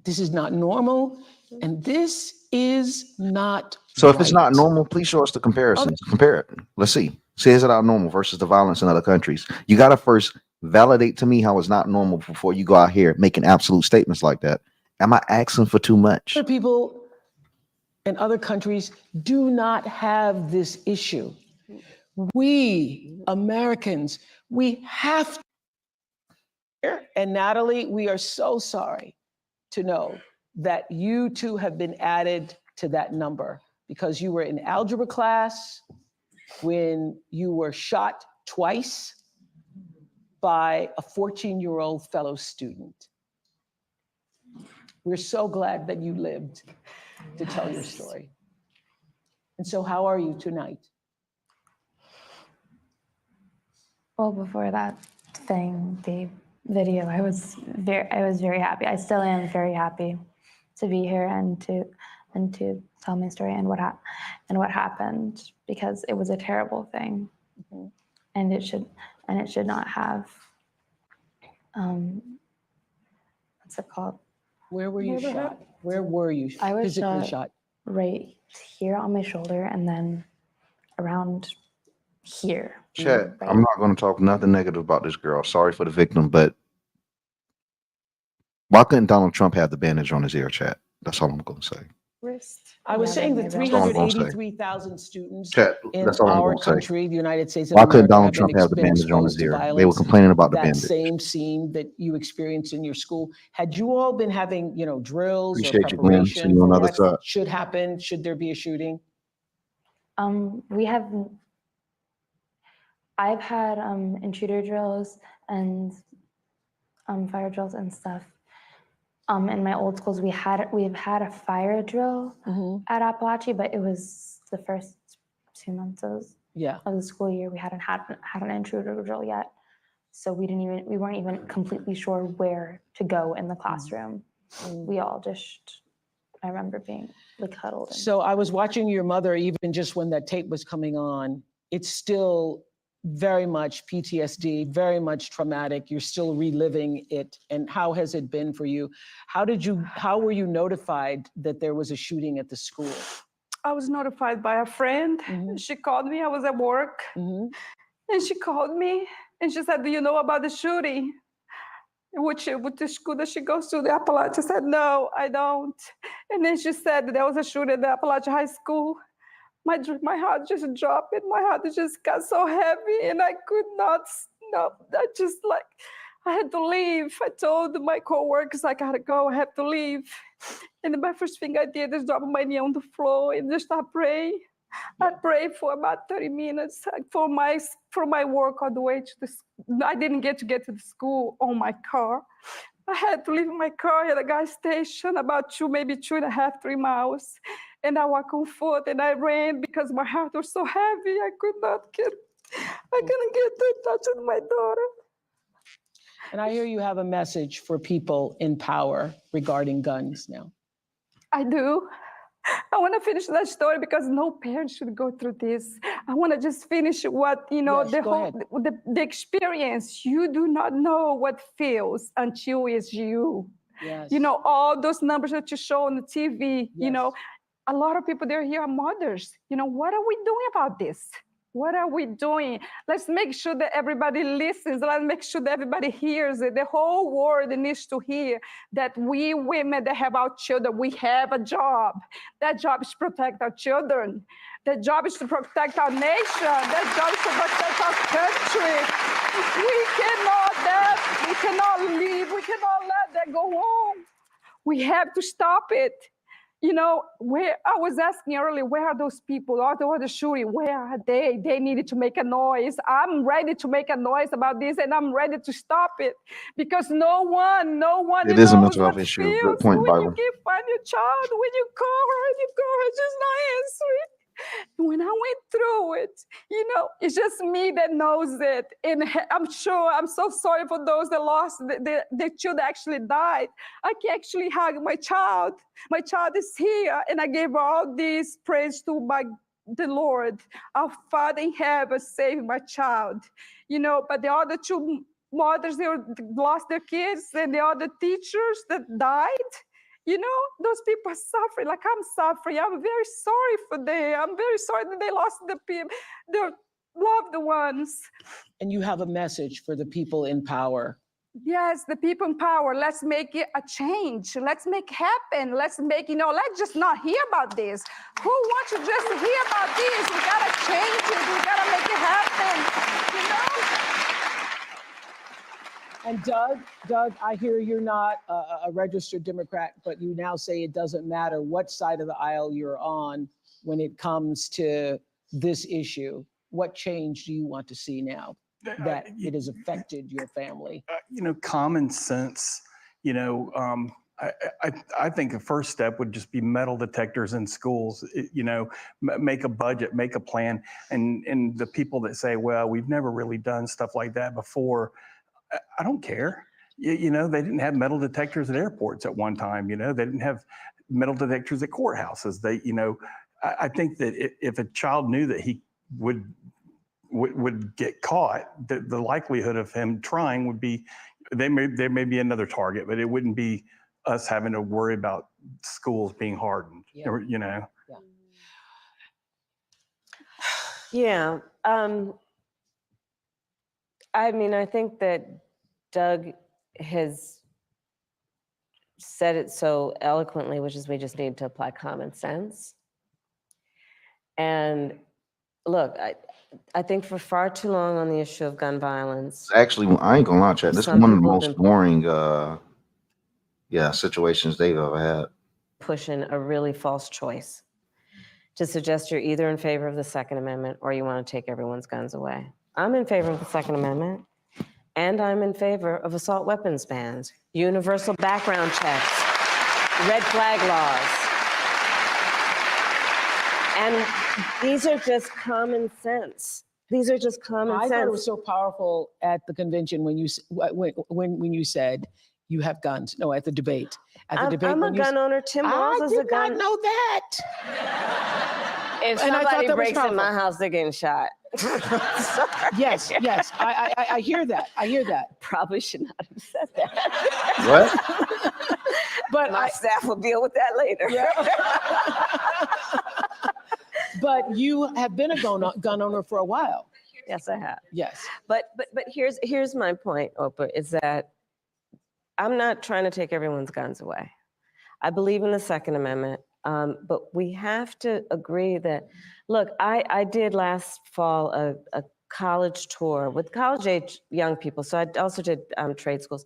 This is not normal, and this is not So if it's not normal, please show us the comparisons. Compare it. Let's see. See, is it our normal versus the violence in other countries? You got to first validate to me how it's not normal before you go out here making absolute statements like that. Am I asking for too much? Other people in other countries do not have this issue. We Americans, we have to. And Natalie, we are so sorry to know that you too have been added to that number because you were in algebra class when you were shot twice by a 14-year-old fellow student. We're so glad that you lived to tell your story. And so how are you tonight? Well, before that thing, the video, I was very happy. I still am very happy to be here and to tell my story and what happened, because it was a terrible thing. Mm-hmm. And it should not have what's it called? Where were you shot? Where were you I was physically shot? Right here on my shoulder and then around here. Chat, Right. I'm not going to talk nothing negative about this girl. Sorry for the victim, but why couldn't Donald Trump have the bandage on his ear, chat? That's all I'm going to say. Wrist. I was saying that That's all I'm gonna say. 383,000 students Chat, in that's all I'm our gonna say. country, the United States of Why America, couldn't Donald have been Trump have the bandage on his exposed to ear? They were violence. complaining about the That bandage. same scene that you experienced in your school. Had you all been having, drills Appreciate or you, Glenn. See preparation you on for the other what side. should happen? Should there be a shooting? I've had intruder drills and fire drills and stuff. In my old schools, we've had a fire drill at Appalachia, but it was the first 2 months of the school year. We hadn't had an intruder drill yet, so we weren't even completely sure where to go in the classroom. We all just, I remember being like huddled. So I was watching your mother, even just when that tape was coming on. It's still very much PTSD, very much traumatic. You're still reliving it. And how has it been for you? How were you notified that there was a shooting at the school? I was notified by a friend. She called me. I was at work. And she called me and she said, "Do you know about the shooting?" With the school that she goes to, the Appalachia. I said, "No, I don't." And then she said there was a shooting at the Appalachia High School. My heart just dropped and my heart just got so heavy and I could not stop. I had to leave. I told my coworkers, I gotta go, I have to leave. And my first thing I did is drop my knee on the floor and just start praying. I prayed for about 30 minutes for my work all the way to the school. I didn't get to the school on my car. I had to leave my car at a gas station about 2.5, 3 miles. And I walked on foot and I ran because my heart was so heavy. I couldn't get in touch with my daughter. And I hear you have a message for people in power regarding guns now. I do. I want to finish that story because no parent should go through this. I want to just finish what, the experience. You do not know what feels until it's you. Yes. All those numbers that you show on the TV, a lot of people there here are mothers. What are we doing about this? What are we doing? Let's make sure that everybody listens. Let's make sure that everybody hears it. The whole world needs to hear that we women that have our children, we have a job. That job is protect our children. Their job is to protect our nation. Their job is to protect our country. We cannot leave. We cannot let that go on. We have to stop it. You know, where I was asking earlier, where are those people? All the shooting, where are they? They needed to make a noise. I'm ready to make a noise about this, and I'm ready to stop it because no one It is a knows mental health what issue. feels Good point, when you Bible. can't find your child, when you call her and you call her just not answering. When I went through it, you know, it's just me that knows it. And I'm sure, I'm so sorry for those that lost, the children actually died. I can actually hug my child. My child is here, and I gave all this praise to the Lord. Our Father in heaven saved my child. You know, but the other two mothers, they lost their kids, and the other teachers that died. You know, those people are suffering like I'm suffering. I'm very sorry for them. I'm very sorry that they lost their loved ones. And you have a message for the people in power. Yes, the people in power. Let's make it a change. Let's make it happen. Let's make, let's just not hear about this. Who wants to just hear about this? We gotta change it. We gotta make it happen. You know? And Doug, I hear you're not a registered Democrat, but you now say it doesn't matter what side of the aisle you're on when it comes to this issue. What change do you want to see now that it has affected your family? Common sense, I think the first step would just be metal detectors in schools, make a budget, make a plan. And the people that say, well, we've never really done stuff like that before, I don't care. They didn't have metal detectors at airports at one time. They didn't have metal detectors at courthouses. I think that if a child knew that he would get caught, the likelihood of him trying would be, there may be another target, but it wouldn't be us having to worry about schools being hardened. Yeah. Yeah. I mean, I think that Doug has said it so eloquently, which is we just need to apply common sense. And look, I think for far too long on the issue of gun violence. Actually, I ain't gonna lie, Chad. This is one of the most boring situations they've ever had. Pushing a really false choice to suggest you're either in favor of the Second Amendment or you want to take everyone's guns away. I'm in favor of the Second Amendment, and I'm in favor of assault weapons bans, universal background checks, red flag laws. And these are just common sense. These are just common sense. I thought it was so powerful at the convention when you said you have guns. No, at the debate. At the debate, I'm a gun owner. Tim Walz is a gun. I did not know that. If somebody breaks in my house, they're getting shot. Yes. I hear that. Probably should not have said that. What? But my staff will deal with that later. Yeah. But you have been a gun owner for a while. Yes, I have. Yes. But here's my point, Oprah, is that I'm not trying to take everyone's guns away. I believe in the Second Amendment, but we have to agree that, look, I did last fall a college tour with college-age young people. So I also did trade schools.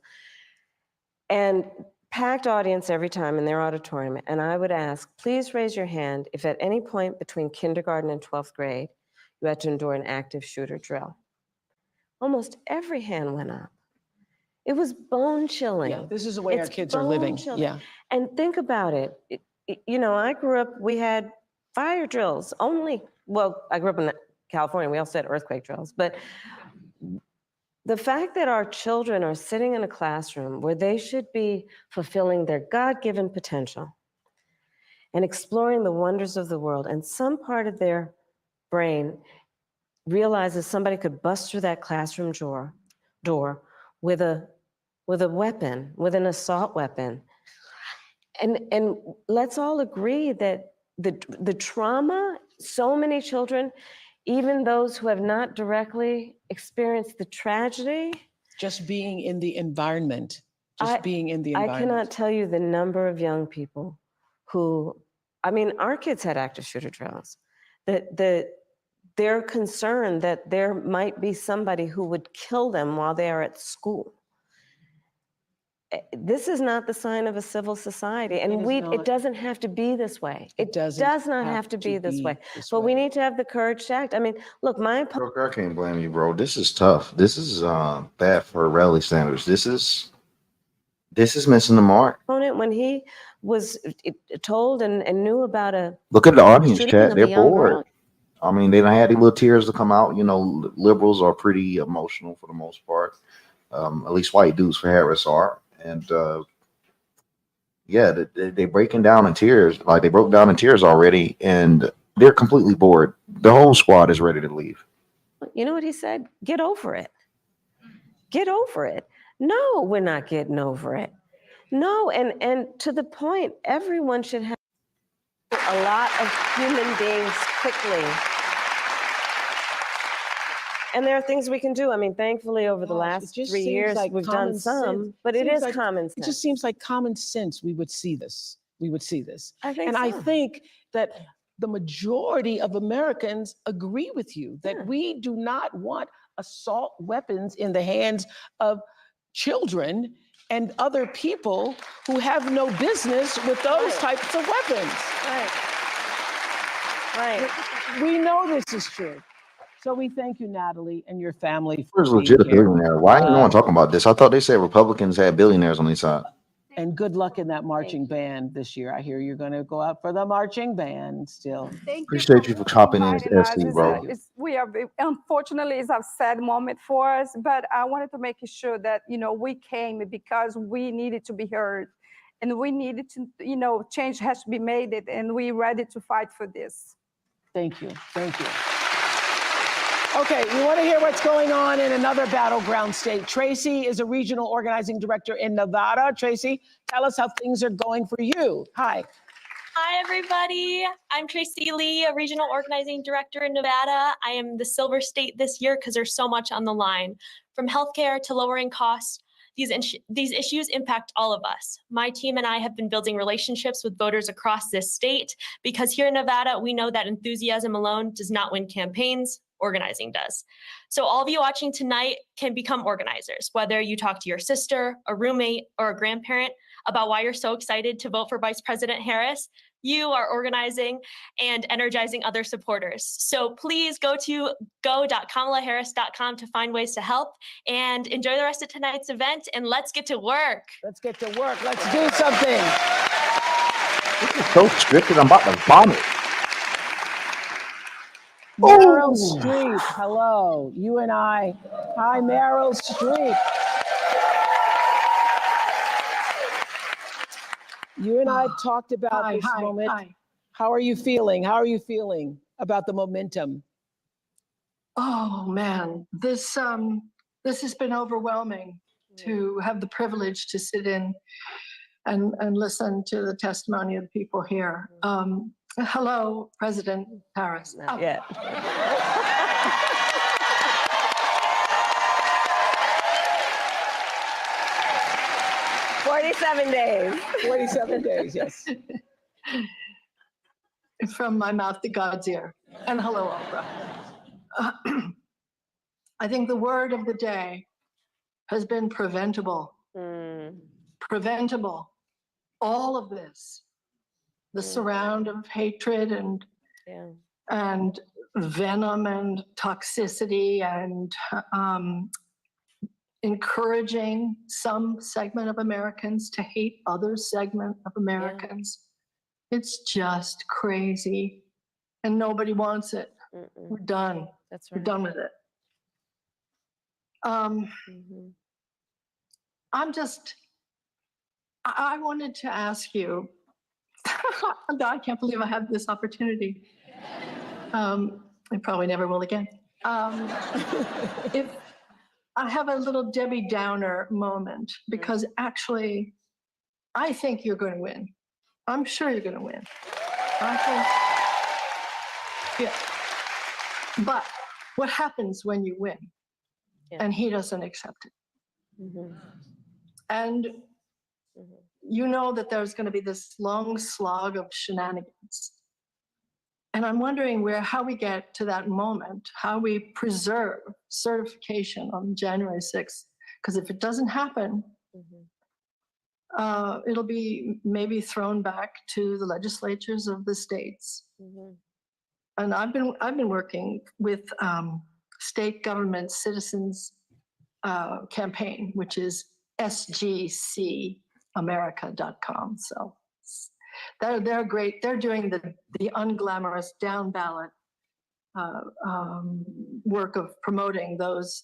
And packed audience every time in their auditorium. And I would ask, please raise your hand if at any point between kindergarten and 12th grade, you had to endure an active shooter drill. Almost every hand went up. It was bone chilling. Yeah, this is the way our kids are living. Yeah. And think about it. I grew up, we had fire drills only. Well, I grew up in California. We also had earthquake drills. But the fact that our children are sitting in a classroom where they should be fulfilling their God-given potential and exploring the wonders of the world, and some part of their brain realizes somebody could bust through that classroom door with a weapon, with an assault weapon. And let's all agree that the trauma, so many children, even those who have not directly experienced the tragedy. Just being in the environment. I cannot tell you the number of young people who, our kids had active shooter drills. that they're concerned that there might be somebody who would kill them while they are at school. This is not the sign of a civil society, and it doesn't have to be this way. It does not have to be this way. But we need to have the courage to act. I mean, look, I can't blame you, bro. This is tough. This is bad for rally standards. This is missing the mark. Opponent, when he was told and knew about a Look at the audience shooting chat. of They're a young bored. girl. I mean, they don't have these little tears to come out. You know, liberals are pretty emotional for the most part. At least white dudes for Harris are. And yeah, they breaking down in tears. Like they broke down in tears already, and they're completely bored. The whole squad is ready to leave. You know what he said? Get over it. Get over it. No, we're not getting over it. No, and to the point, everyone should have a lot of human beings quickly. And there are things we can do. I mean, thankfully, over the last 3 years, we've done some, but it is common sense. It just seems like common sense we would see this. We would see this. I think and so. I think that the majority of Americans agree with you that we do not want assault weapons in the hands of children and other people who have no business with those types of weapons. Right. We know this is true. So we thank you, Natalie, and your family. Where's legit a billionaire? Why ain't no one talking about this? I thought they said Republicans had billionaires on their side. And good luck in that marching band this year. I hear you're going to go out for the marching band still. Appreciate you for hopping in, SC, bro. Unfortunately, it's a sad moment for us, but I wanted to make sure that, we came because we needed to be heard and we needed to, change has to be made, and we're ready to fight for this. Thank you. Thank you. Okay, you want to hear what's going on in another battleground state. Tracy is a regional organizing director in Nevada. Tracy, tell us how things are going for you. Hi. Hi, everybody. I'm Tracy Lee, a regional organizing director in Nevada. I am the silver state this year because there's so much on the line. From healthcare to lowering costs, these issues impact all of us. My team and I have been building relationships with voters across this state because here in Nevada, we know that enthusiasm alone does not win campaigns. Organizing does. So all of you watching tonight can become organizers, whether you talk to your sister, a roommate, or a grandparent about why you're so excited to vote for Vice President Harris. You are organizing and energizing other supporters. So please go to go.kamalaharris.com to find ways to help and enjoy the rest of tonight's event, and let's get to work. Let's get to work. Let's do something. This is so scripted. I'm about to vomit. Meryl Streep, hello. You and I. Hi, Meryl Streep. You and I talked about this moment. Hi. How are you feeling? How are you feeling about the momentum? Oh man, this has been overwhelming to have the privilege to sit in and listen to the testimony of the people here. Hello, President Harris. Not yet. "47 days. 47 days, yes. From my mouth to God's ear. And hello, Oprah. I think the word of the day has been preventable. Preventable. All of this. The surround of hatred and venom and toxicity and encouraging some segment of Americans to hate other segment of Americans. It's just crazy, and nobody wants it. We're done. That's right. We're done with it. I wanted to ask you, I can't believe I have this opportunity. I probably never will again. If I have a little Debbie Downer moment, because actually, I think you're going to win. I'm sure you're going to win. But what happens when you win and he doesn't accept it? And you know that there's going to be this long slog of shenanigans. And I'm wondering how we get to that moment, how we preserve certification on January 6th. Because if it doesn't happen, it'll be maybe thrown back to the legislatures of the states. And I've been working with state government citizens campaign, which is sgcamerica.com. So they're great. They're doing the unglamorous down ballot work of promoting those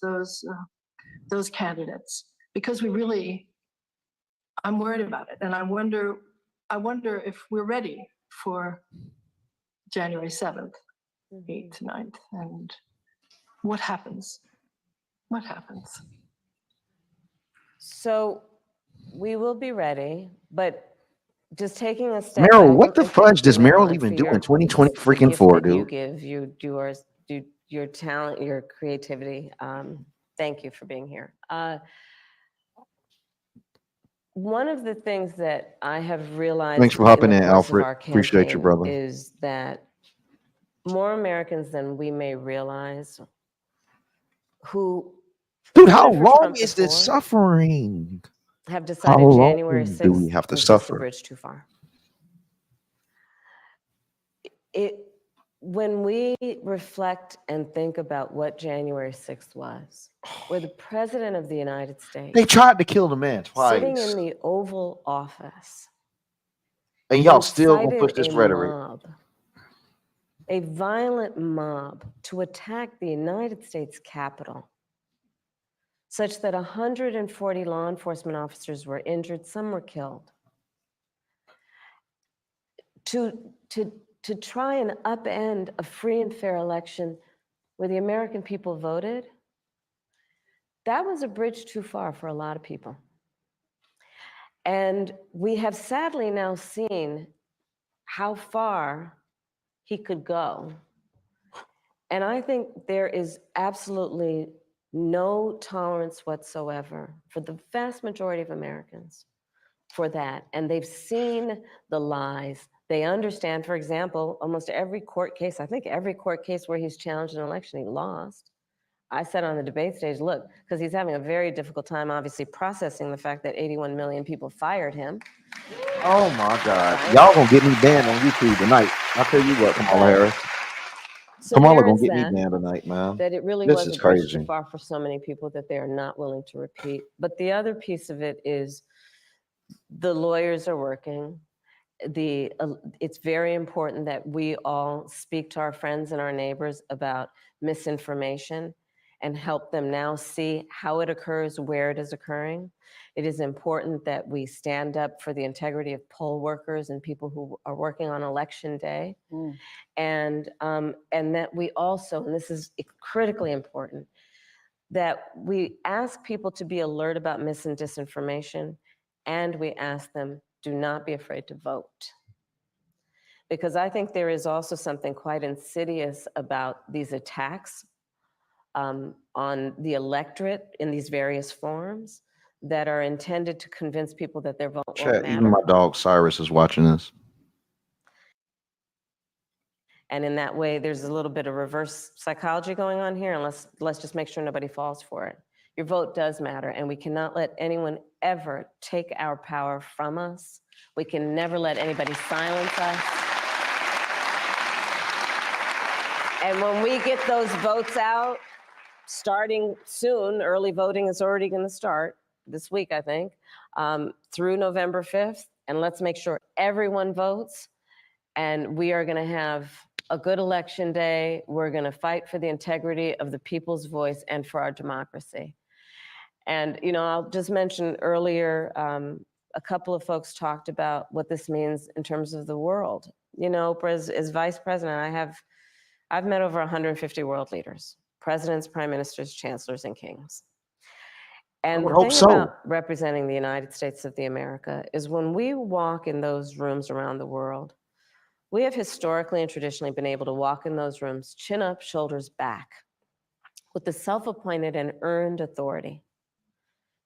candidates, because I'm worried about it, and I wonder if we're ready for January 7th, 8th, 9th, and what happens? What happens? So we will be ready, but just taking a step Meryl, back, what the and fudge does thank you, Meryl Alan, even for do your- in 2020 the freaking gift four, that you dude? give, your talent, your creativity. Thank you for being here. One of the things that I have realized Thanks for hopping in in, the course of Alfred. our Appreciate you, campaign brother. is that more Americans than we may realize who Dude, how voted for long Trump is this before suffering? have How decided long January do 6th we have to was just a suffer? bridge too far. When we reflect and think about what January 6th was, where the President of the United States They tried to kill the man sitting twice, in the Oval Office and y'all still gonna push incited this a rhetoric. mob, a violent mob, to attack the United States Capitol, such that 140 law enforcement officers were injured, some were killed. To try and upend a free and fair election where the American people voted, that was a bridge too far for a lot of people. And we have sadly now seen how far he could go. And I think there is absolutely no tolerance whatsoever for the vast majority of Americans for that. And they've seen the lies. They understand, for example, almost every court case, I think every court case where he's challenged an election, he lost. I said on the debate stage, look, because he's having a very difficult time, obviously, processing the fact that 81 million people fired him. Oh my God, y'all gonna get me banned on YouTube tonight. I'll tell you what, Kamala Harris. So Kamala there gonna is get me that, banned tonight, man. that it really This was is a bridge too crazy. far for so many people that they are not willing to repeat. But the other piece of it is the lawyers are working. It's very important that we all speak to our friends and our neighbors about misinformation and help them now see how it occurs, where it is occurring. It is important that we stand up for the integrity of poll workers and people who are working on election day. And that we also, and this is critically important, that we ask people to be alert about mis and disinformation, and we ask them, do not be afraid to vote. Because I think there is also something quite insidious about these attacks on the electorate in these various forms that are intended to convince people that their vote won't Chat, matter. even my dog Cyrus is watching this. And in that way, there's a little bit of reverse psychology going on here, and let's just make sure nobody falls for it. Your vote does matter, and we cannot let anyone ever take our power from us. We can never let anybody silence us. And when we get those votes out, starting soon, early voting is already going to start this week, I think, through November 5th, and let's make sure everyone votes, and we are going to have a good election day. We're going to fight for the integrity of the people's voice and for our democracy. And, you know, I'll just mention earlier, a couple of folks talked about what this means in terms of the world. You know, Oprah, as vice president, I've met over 150 world leaders, presidents, prime ministers, chancellors, and kings. And the thing about representing the United States of America is when we walk in those rooms around the world, we have historically and traditionally been able to walk in those rooms, chin up, shoulders back, with the self-appointed and earned authority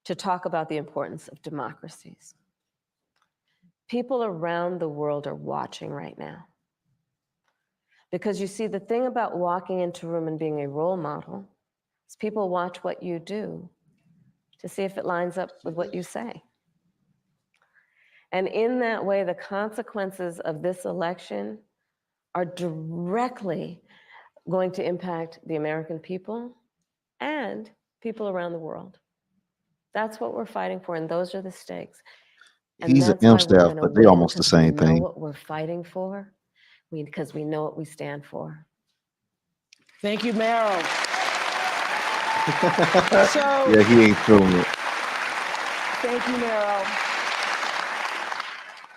to talk about the importance of democracies. People around the world are watching right now. Because you see, the thing about walking into a room and being a role model is people watch what you do to see if it lines up with what you say. And in that way, the consequences of this election are directly going to impact the American people and people around the world. That's what we're fighting for, and those are the stakes. And He's an that's why we're M-Staff, gonna but they're win, almost the because we same know thing. what we're fighting for, because we know what we stand for. Thank you, Meryl. So, yeah, he ain't feeling it. thank you, Meryl.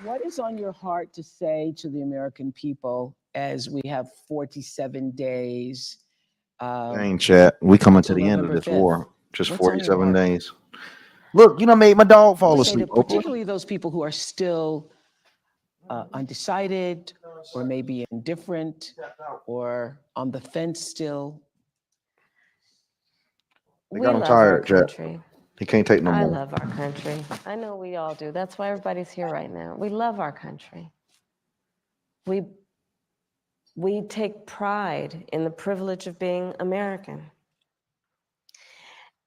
What is on your heart to say to the American people as we have 47 days? Dang, chat. We coming to until the end of November this 5th. war. Just What's on your 47 heart? days. Look, you know, made my dog fall Say asleep, to Oprah. particularly those people who are still undecided, or maybe indifferent, or on the fence still. They We got him love our tired, chat. country. He can't take no I more. love our country. I know we all do. That's why everybody's here right now. We love our country. We take pride in the privilege of being American.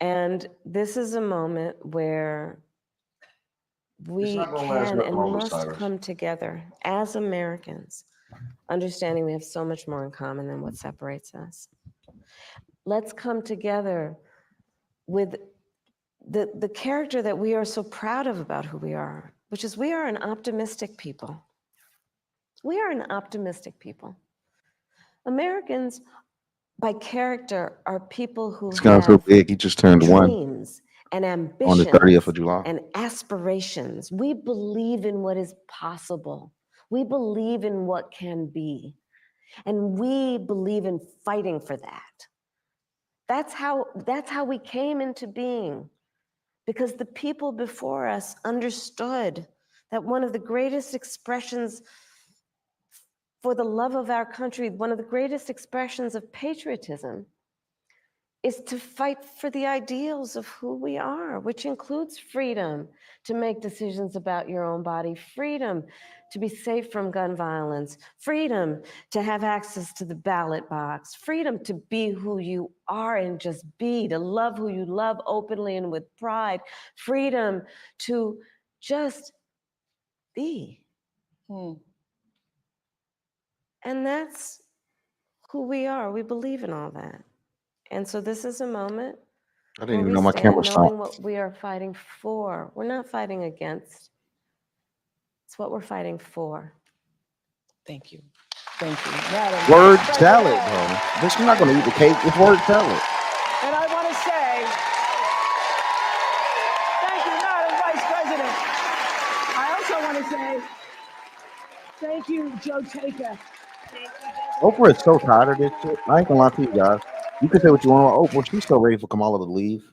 And this is a moment where we can and must come together as Americans, understanding we have so much more in common than what separates us. Let's come together with the character that we are so proud of about who we are, which is we are an optimistic people. We are an optimistic people. Americans, by character, are people who He's gotten so have big, he just turned one dreams and on the ambitions 30th of July. and aspirations. We believe in what is possible. We believe in what can be. And we believe in fighting for that. That's how we came into being, because the people before us understood that one of the greatest expressions for the love of our country, one of the greatest expressions of patriotism, is to fight for the ideals of who we are, which includes freedom to make decisions about your own body, freedom to be safe from gun violence, freedom to have access to the ballot box, freedom to be who you are and just be, to love who you love openly and with pride, freedom to just be. And that's who we are. We believe in all that. And so this is a moment I didn't where even we know my stand camera knowing stopped. what we are fighting for. We're not fighting against. It's what we're fighting for. Thank you. Thank you. Madam Word Vice salad, President. bro. Bitch, I'm not gonna eat the cake. It's word salad. And I want to say, thank you, Madam Vice President. I also want to say, thank you, Joe Taker. Oprah is so tired of this shit. I ain't gonna lie to you guys. You can say what you want about Oprah. She's so ready for Kamala to leave.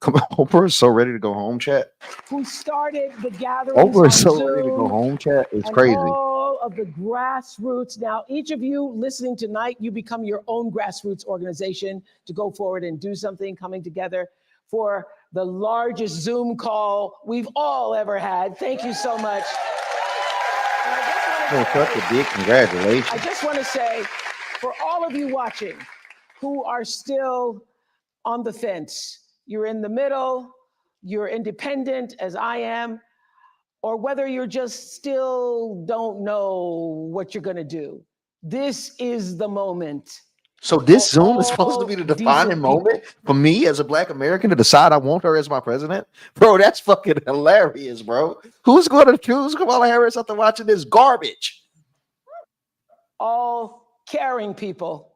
Oprah is so ready to go home, chat. Who started the gatherings Oprah on is so ready to go Zoom home, chat. It's and crazy. all of the grassroots. Now, each of you listening tonight, you become your own grassroots organization to go forward and do something, coming together for the largest Zoom call we've all ever had. Thank you so much. Such a big congratulations. I just want to say, for all of you watching who are still on the fence, you're in the middle, you're independent as I am, or whether you're just still don't know what you're going to do, this is the moment. So this Zoom is supposed to be the defining moment for me as a Black American to decide I want her as my president? Bro, that's fucking hilarious, bro. Who's going to choose Kamala Harris after watching this garbage? All caring people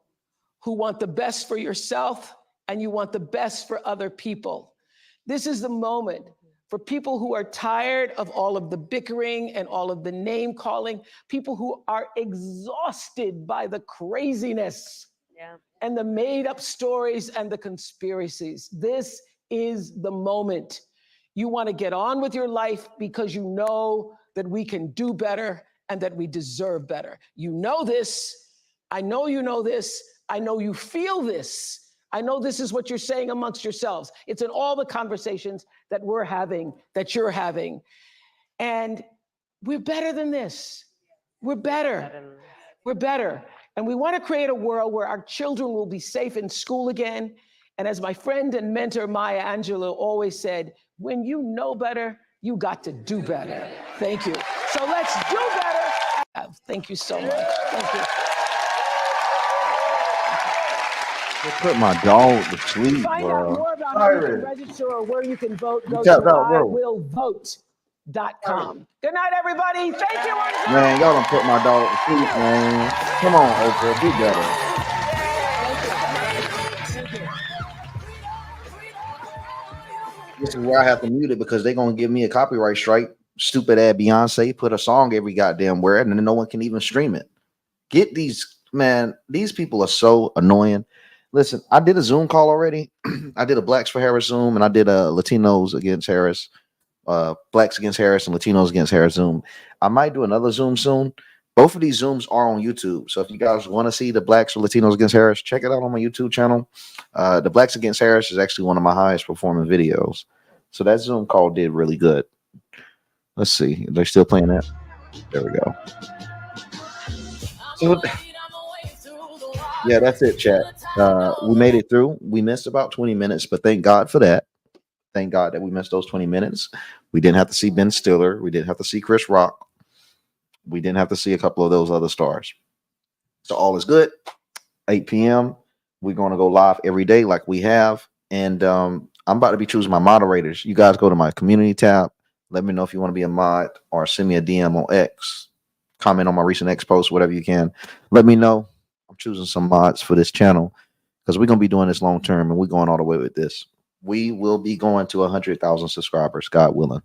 who want the best for yourself and you want the best for other people. This is the moment for people who are tired of all of the bickering and all of the name calling, people who are exhausted by the craziness and the made up stories and the conspiracies. This is the moment. You want to get on with your life because you know that we can do better and that we deserve better. You know this. I know you know this. I know you feel this. I know this is what you're saying amongst yourselves. It's in all the conversations that we're having, that you're having. And we're better than this. We're better. We're better. And we want to create a world where our children will be safe in school again. And as my friend and mentor, Maya Angelou, always said, when you know better, you got to do better. Thank you. So let's do better. Thank you so much. Thank you. Just put my dog to sleep, Find out bro. more about how you can register or where you can vote. Go to iwillvote.com. Good night, everybody. Thank you. Man, y'all done put my dog to sleep, man. Come on, Oprah, do better. This is where I have to mute it because they're gonna give me a copyright strike. Stupid ass Beyonce put a song every goddamn where, and then no one can even stream it. Get these, man. These people are so annoying. Listen, I did a Zoom call already. I did a Blacks for Harris Zoom, and I did a Latinos against Harris, Blacks against Harris, and Latinos against Harris Zoom. I might do another Zoom soon. Both of these Zooms are on YouTube. So if you guys want to see the Blacks or Latinos against Harris, check it out on my YouTube channel. The Blacks against Harris is actually one of my highest performing videos. So that Zoom call did really good. Let's see. They're still playing that. There we go. So, yeah, that's it, chat. We made it through. We missed about 20 minutes, but thank God for that. Thank God that we missed those 20 minutes. We didn't have to see Ben Stiller. We didn't have to see Chris Rock. We didn't have to see a couple of those other stars. So all is good. 8 p.m. We're going to go live every day like we have. And I'm about to be choosing my moderators. You guys go to my community tab. Let me know if you want to be a mod or send me a DM on X. Comment on my recent X post, whatever you can. Let me know. I'm choosing some mods for this channel because we're going to be doing this long term and we're going all the way with this. We will be going to 100,000 subscribers, God willing.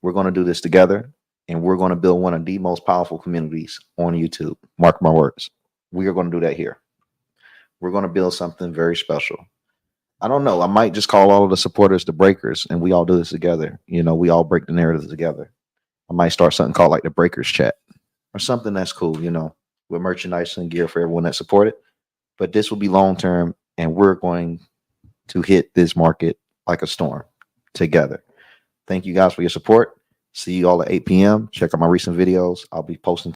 We're going to do this together and we're going to build one of the most powerful communities on YouTube. Mark my words. We are going to do that here. We're going to build something very special. I don't know. I might just call all of the supporters the breakers and we all do this together. You know, we all break the narrative together. I might start something called like the breakers chat or something that's cool, you know, with merchandise and gear for everyone that supported. But this will be long term and we're going to hit this market like a storm together. Thank you guys for your support. See you all at 8 p.m. Check out my recent videos. I'll be posting